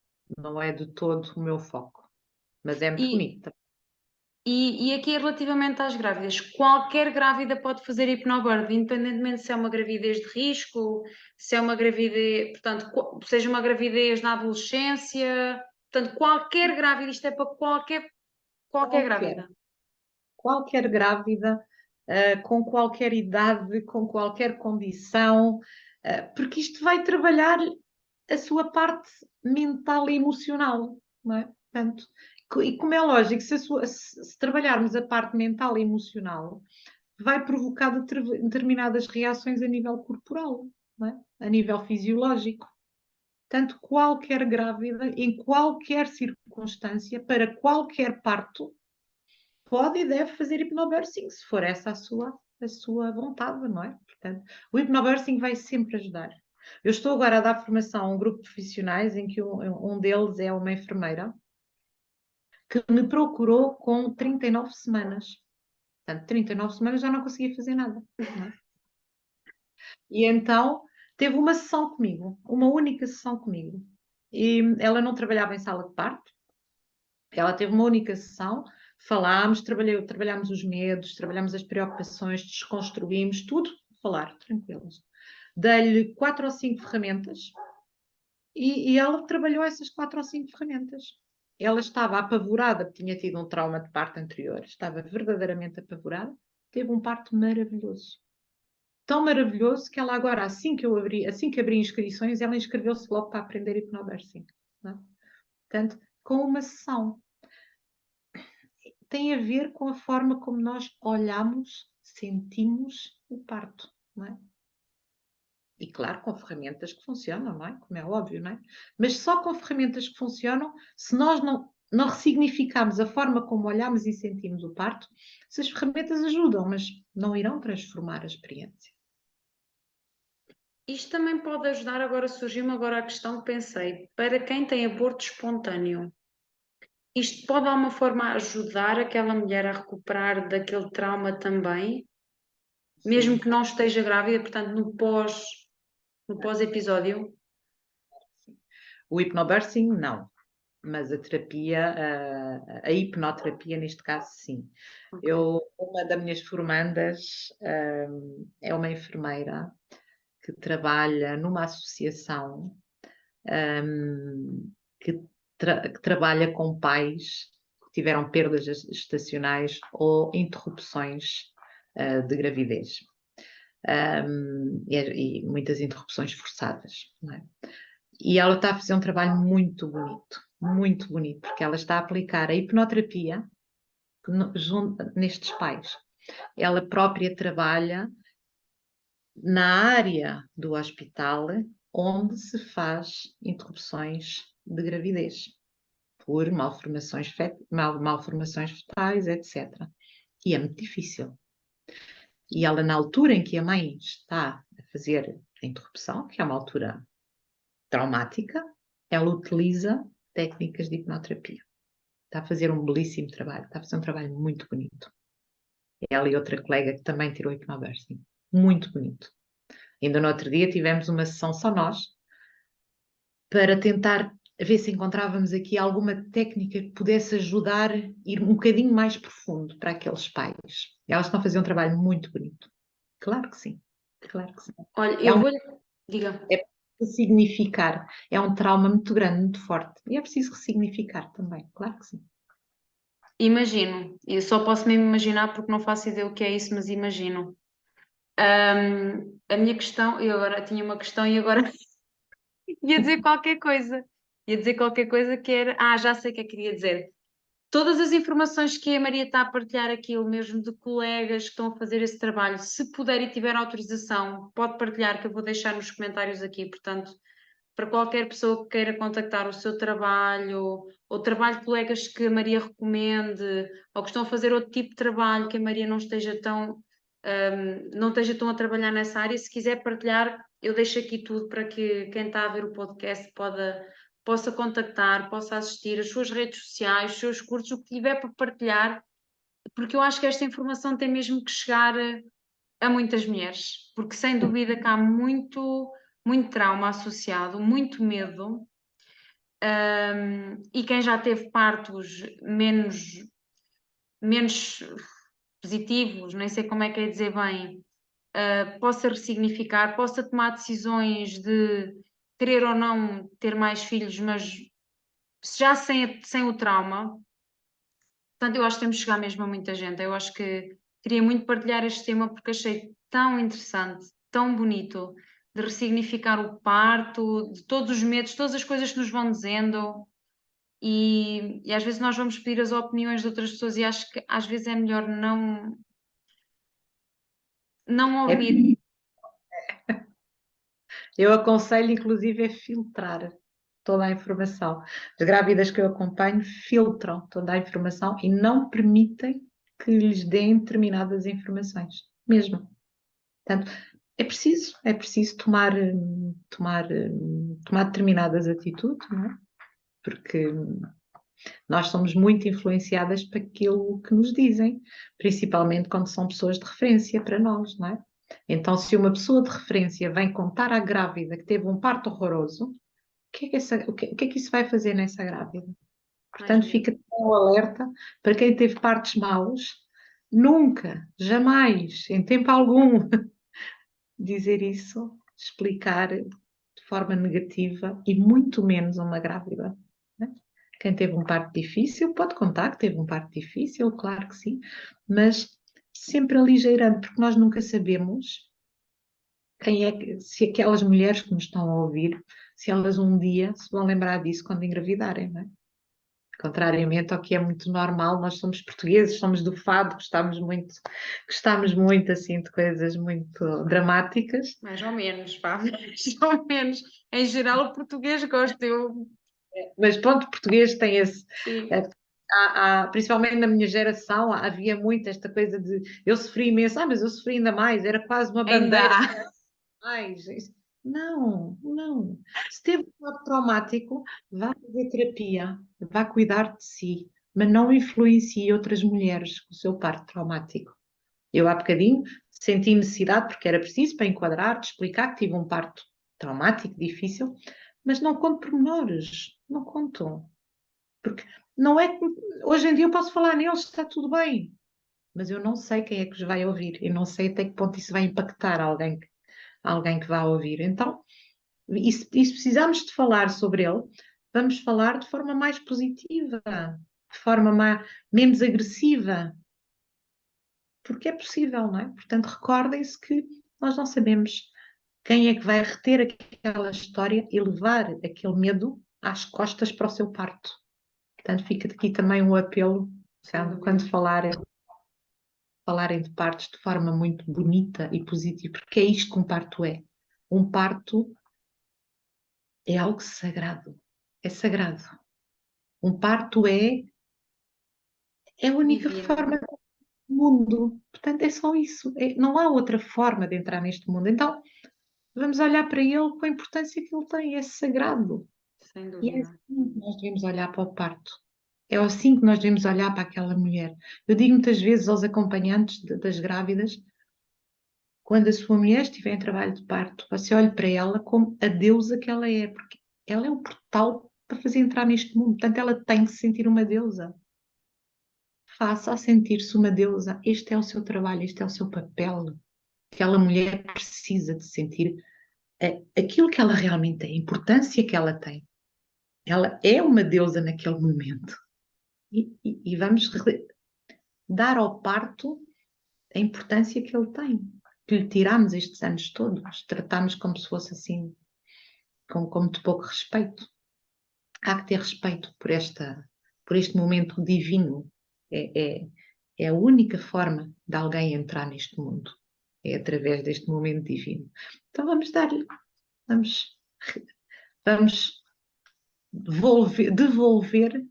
é de todo o meu foco, mas é muito E, bonito. e aqui relativamente às grávidas, qualquer grávida pode fazer hipnobirthing, independentemente se é uma gravidez de risco, se é uma gravidez, portanto, seja uma gravidez na adolescência, portanto, qualquer grávida, isto é para qualquer grávida. Qualquer grávida, com qualquer idade, com qualquer condição, porque isto vai trabalhar a sua parte mental e emocional, não é? Portanto, e como é lógico, se trabalharmos a parte mental e emocional, vai provocar determinadas reações a nível corporal, não é? A nível fisiológico. Portanto, qualquer grávida, em qualquer circunstância, para qualquer parto, pode e deve fazer hipnobirthing, se for essa a sua vontade, não é? Portanto, o hipnobirthing vai sempre ajudar. Eu estou agora a dar formação a um grupo de profissionais em que um deles é uma enfermeira que me procurou com 39 semanas. Portanto, 39 semanas já não conseguia fazer nada. Não é? E então teve uma sessão comigo, uma única sessão comigo. E ela não trabalhava em sala de parto, ela teve uma única sessão, falámos, trabalhámos os medos, trabalhámos as preocupações, desconstruímos tudo, falar, tranquilas. Dei-lhe 4 ou 5 ferramentas e ela trabalhou essas 4 ou 5 ferramentas. Ela estava apavorada, porque tinha tido um trauma de parto anterior, estava verdadeiramente apavorada, teve um parto maravilhoso. Tão maravilhoso que ela agora, assim que abri inscrições, ela inscreveu-se logo para aprender hipnobirthing. Não é? Portanto, com uma sessão. Tem a ver com a forma como nós olhamos, sentimos o parto, não é? E claro, com ferramentas que funcionam, não é? Como é óbvio, não é? Mas só com ferramentas que funcionam, se nós não ressignificarmos a forma como olhamos e sentimos o parto, essas ferramentas ajudam, mas não irão transformar a experiência. Isto também pode ajudar, agora surgiu-me agora a questão que pensei, para quem tem aborto espontâneo, isto pode de alguma forma ajudar aquela mulher a recuperar daquele trauma também, mesmo Sim. que não esteja grávida, portanto no pós-episódio? O hipnobirthing, não. Mas a terapia, a hipnoterapia neste caso, sim. Okay. Uma das minhas formandas é uma enfermeira que trabalha numa associação que trabalha com pais que tiveram perdas gestacionais ou interrupções de gravidez. E muitas interrupções forçadas. Não é? E ela está a fazer um trabalho muito bonito, porque ela está a aplicar a hipnoterapia nestes pais. Ela própria trabalha na área do hospital onde se faz interrupções de gravidez por malformações fetais, etc. E é muito difícil. E ela, na altura em que a mãe está a fazer a interrupção, que é uma altura traumática, ela utiliza técnicas de hipnoterapia. Está a fazer um belíssimo trabalho, está a fazer um trabalho muito bonito. Ela e outra colega que também tirou hipnobirthing. Muito bonito. Ainda no outro dia tivemos uma sessão só nós, para tentar ver se encontrávamos aqui alguma técnica que pudesse ajudar a ir um bocadinho mais profundo para aqueles pais. Elas estão a fazer um trabalho muito bonito. Claro que sim. Claro que sim. Olha, É eu vou... Diga. É ressignificar. É um trauma muito grande, muito forte. E é preciso ressignificar também. Claro que sim. Imagino. Eu só posso mesmo imaginar porque não faço ideia o que é isso, mas imagino. A minha questão... Eu agora tinha uma questão e agora ia dizer qualquer coisa. Ia dizer qualquer coisa que era... já sei o que é que queria dizer. Todas as informações que a Maria está a partilhar aqui, ou mesmo de colegas que estão a fazer esse trabalho, se puder e tiver autorização, pode partilhar, que eu vou deixar nos comentários aqui. Portanto, para qualquer pessoa que queira contactar o seu trabalho, ou trabalho de colegas que a Maria recomende, ou que estão a fazer outro tipo de trabalho que a Maria não esteja tão a trabalhar nessa área, se quiser partilhar, eu deixo aqui tudo para que quem está a ver o podcast possa contactar, possa assistir, as suas redes sociais, os seus cursos, o que tiver para partilhar, porque eu acho que esta informação tem mesmo que chegar a muitas mulheres, porque sem dúvida que há muito, muito trauma associado, muito medo, e quem já teve partos menos positivos, nem sei como é que é dizer bem, possa ressignificar, possa tomar decisões de querer ou não ter mais filhos, mas já sem o trauma. Portanto, eu acho que temos que chegar mesmo a muita gente. Eu acho que queria muito partilhar este tema porque achei tão interessante, tão bonito, de ressignificar o parto, de todos os medos, todas as coisas que nos vão dizendo. E às vezes nós vamos pedir as opiniões de outras pessoas e acho que às vezes é melhor não É, ouvir. eu aconselho, inclusive, a filtrar toda a informação. As grávidas que eu acompanho filtram toda a informação e não permitem que lhes deem determinadas informações, mesmo. Portanto, é preciso tomar determinadas atitudes, não é? Porque nós somos muito influenciadas por aquilo que nos dizem, principalmente quando são pessoas de referência para nós, não é? Então, se uma pessoa de referência vem contar à grávida que teve um parto horroroso, o que é que isso vai fazer nessa grávida? Portanto, fica tão alerta para quem teve partos maus, nunca, jamais, em tempo algum, dizer isso, explicar de forma negativa e muito menos a uma grávida. Né? Quem teve um parto difícil pode contar que teve um parto difícil, claro que sim, mas sempre aligeirando, porque nós nunca sabemos se aquelas mulheres que nos estão a ouvir, se elas um dia se vão lembrar disso quando engravidarem, não é? Contrariamente ao que é muito normal, nós somos portugueses, somos do fado, gostamos muito assim de coisas muito dramáticas. Mais ou menos, pá, mais ou menos. Em geral, o português gosta. Mas pronto, o português tem esse. Sim. Principalmente na minha geração, havia muito esta coisa de eu sofri imenso, mas eu sofri ainda mais, era quase uma Ainda bandeira. há. Mais. Não, não. Se teve um quadro traumático, vá fazer terapia, vá cuidar de si, mas não influencie outras mulheres com o seu parto traumático. Eu há bocadinho senti necessidade, porque era preciso para enquadrar, de explicar que tive um parto traumático, difícil, mas não conto pormenores, não conto. Porque não é que hoje em dia eu posso falar neles, está tudo bem, mas eu não sei quem é que os vai ouvir, eu não sei até que ponto isso vai impactar alguém que vá ouvir. Então, e se precisarmos de falar sobre ele, vamos falar de forma mais positiva, de forma menos agressiva, porque é possível, não é? Portanto, recordem-se que nós não sabemos quem é que vai reter aquela história e levar aquele medo às costas para o seu parto. Portanto, fica aqui também um apelo Sem Então, dúvida. quando falarem de partos de forma muito bonita e positiva, porque é isto que um parto é. Um parto é algo sagrado. É sagrado. Um parto é a única Divino. forma do mundo. Portanto, é só isso. Não há outra forma de entrar neste mundo. Então, vamos olhar para ele com a importância que ele tem. É sagrado. Sem E é dúvida. assim que nós devemos olhar para o parto. É assim que nós devemos olhar para aquela mulher. Eu digo muitas vezes aos acompanhantes das grávidas, quando a sua mulher estiver em trabalho de parto, você olhe para ela como a deusa que ela é, porque ela é o portal para fazer entrar neste mundo. Portanto, ela tem que se sentir uma deusa. Faça-a sentir-se uma deusa. Este é o seu trabalho, este é o seu papel. Aquela mulher precisa de sentir aquilo que ela realmente é, a importância que ela tem. Ela é uma deusa naquele momento. E vamos dar ao parto a importância que ele tem. Que lhe tiramos estes anos todos, tratamos como se fosse assim, com muito pouco respeito. Há que ter respeito por este momento divino. É a única forma de alguém entrar neste mundo. É através deste momento divino. Então vamos dar-lhe, vamos, vamos devolver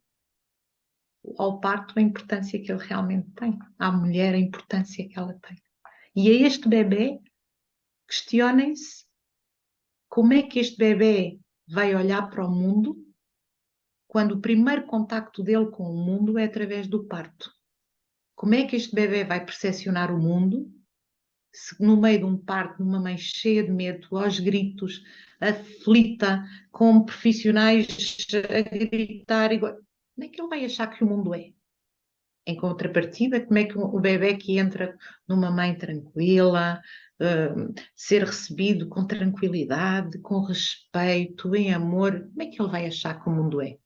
ao parto a importância que ele realmente tem, à mulher a importância que ela tem. E a este bebê, questionem-se como é que este bebê vai olhar para o mundo quando o primeiro contacto dele com o mundo é através do parto. Como é que este bebê vai percepcionar o mundo se no meio de um parto, numa mãe cheia de medo, aos gritos, aflita, com profissionais a gritar, igual. Como é que ele vai achar que o mundo é? Em contrapartida, como é que o bebê que entra numa mãe tranquila, ser recebido com tranquilidade, com respeito, em amor, como é que ele vai achar que o mundo é?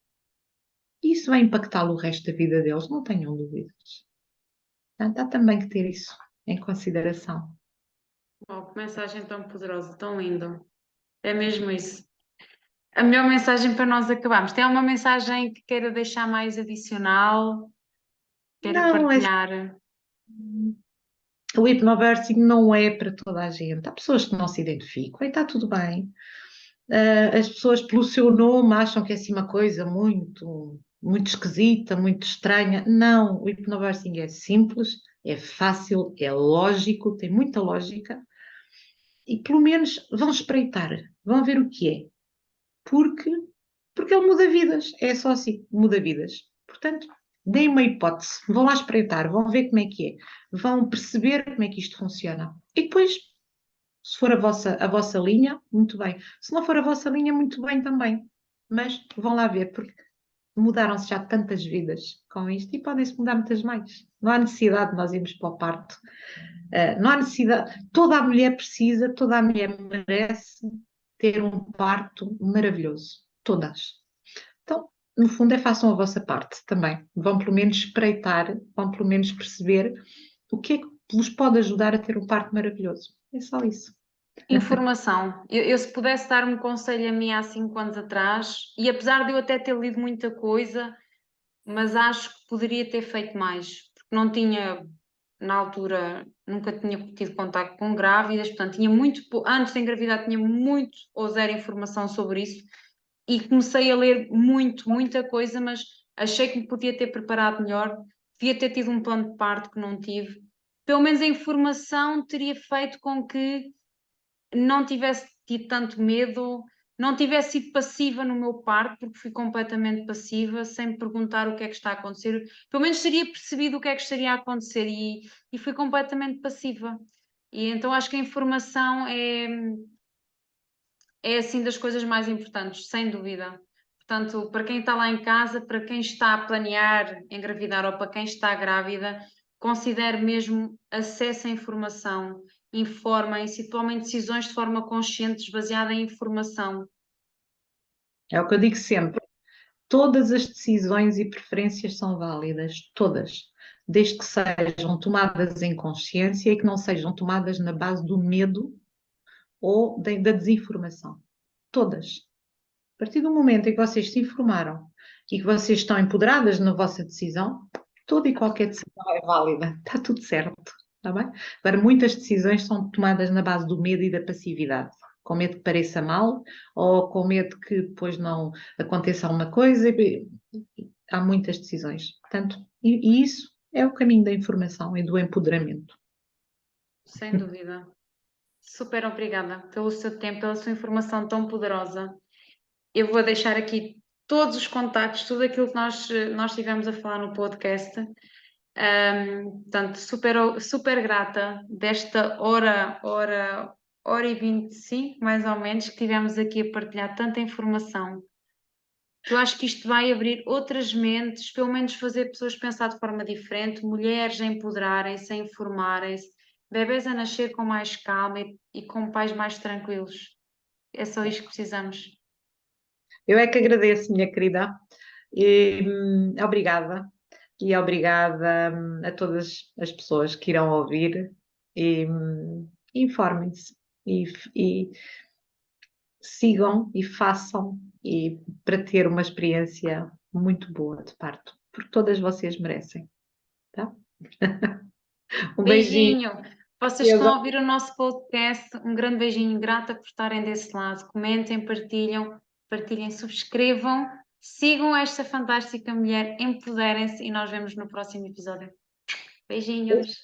Isso vai impactá-lo o resto da vida deles, não tenham dúvidas. Portanto, há também que ter isso em consideração. Oh, que mensagem tão poderosa, tão lindo. É mesmo isso. A melhor mensagem para nós acabarmos. Tem alguma mensagem que queira deixar mais adicional? Queira Não, partilhar? o hipnobirthing não é para toda a gente. Há pessoas que não se identificam e está tudo bem. As pessoas, pelo seu nome, acham que é assim uma coisa muito esquisita, muito estranha. Não, o hipnobirthing é simples, é fácil, é lógico, tem muita lógica. E pelo menos vão espreitar, vão ver o que é. Porque, porque ele muda vidas. É só assim, muda vidas. Portanto, deem uma hipótese, vão lá espreitar, vão ver como é que é, vão perceber como é que isto funciona. E depois, se for a vossa linha, muito bem. Se não for a vossa linha, muito bem também. Mas vão lá ver, porque mudaram-se já tantas vidas com isto e podem-se mudar muitas mais. Não há necessidade de nós irmos para o parto. Não há necessidade. Toda a mulher precisa, toda a mulher merece ter um parto maravilhoso. Todas. Então, no fundo, façam a vossa parte também. Vão pelo menos espreitar, vão pelo menos perceber o que é que vos pode ajudar a ter um parto maravilhoso. É só isso. Informação. Eu, se pudesse dar um conselho a mim há 5 anos atrás, e apesar de eu até ter lido muita coisa, mas acho que poderia ter feito mais, porque não tinha, na altura, nunca tinha tido contacto com grávidas, portanto, tinha muito, antes de engravidar, tinha muito ou zero informação sobre isso, e comecei a ler muita coisa, mas achei que me podia ter preparado melhor, devia ter tido um plano de parto que não tive. Pelo menos a informação teria feito com que não tivesse tido tanto medo, não tivesse sido passiva no meu parto, porque fui completamente passiva, sem me perguntar o que é que está a acontecer. Pelo menos teria percebido o que é que estaria a acontecer e fui completamente passiva. E então acho que a informação é assim das coisas mais importantes, sem dúvida. Portanto, para quem está lá em casa, para quem está a planear engravidar ou para quem está grávida, considere mesmo acesso à informação, informem-se e tomem decisões de forma consciente, baseada em informação. É o que eu digo sempre. Todas as decisões e preferências são válidas, todas, desde que sejam tomadas em consciência e que não sejam tomadas na base do medo ou da desinformação. Todas. A partir do momento em que vocês se informaram e que vocês estão empoderadas na vossa decisão, Toda e qualquer decisão é válida, está tudo certo, está bem? Agora, muitas decisões são tomadas na base do medo e da passividade, com medo que pareça mal ou com medo que depois não aconteça alguma coisa. Há muitas decisões, portanto, e isso é o caminho da informação e do empoderamento. Sem dúvida. Super obrigada pelo seu tempo, pela sua informação tão poderosa. Eu vou deixar aqui todos os contactos, tudo aquilo que nós tivemos a falar no podcast. Portanto, super grata desta hora e 25, mais ou menos, que tivemos aqui a partilhar tanta informação. Eu acho que isto vai abrir outras mentes, pelo menos fazer pessoas pensar de forma diferente, mulheres a empoderarem-se, a informarem-se, bebés a nascer com mais calma e com pais mais tranquilos. É só isto que precisamos. Eu é que agradeço, minha querida, e obrigada. E obrigada a todas as pessoas que irão ouvir e informem-se e sigam e façam e para ter uma experiência muito boa de parto, porque todas vocês merecem, tá? Um beijinho. Beijinho. Vocês E que estão agora a ouvir o nosso podcast, um grande beijinho, grata por estarem desse lado. Comentem, partilhem, subscrevam, sigam esta fantástica mulher, empoderem-se e nós vemos no próximo episódio. Beijinhos.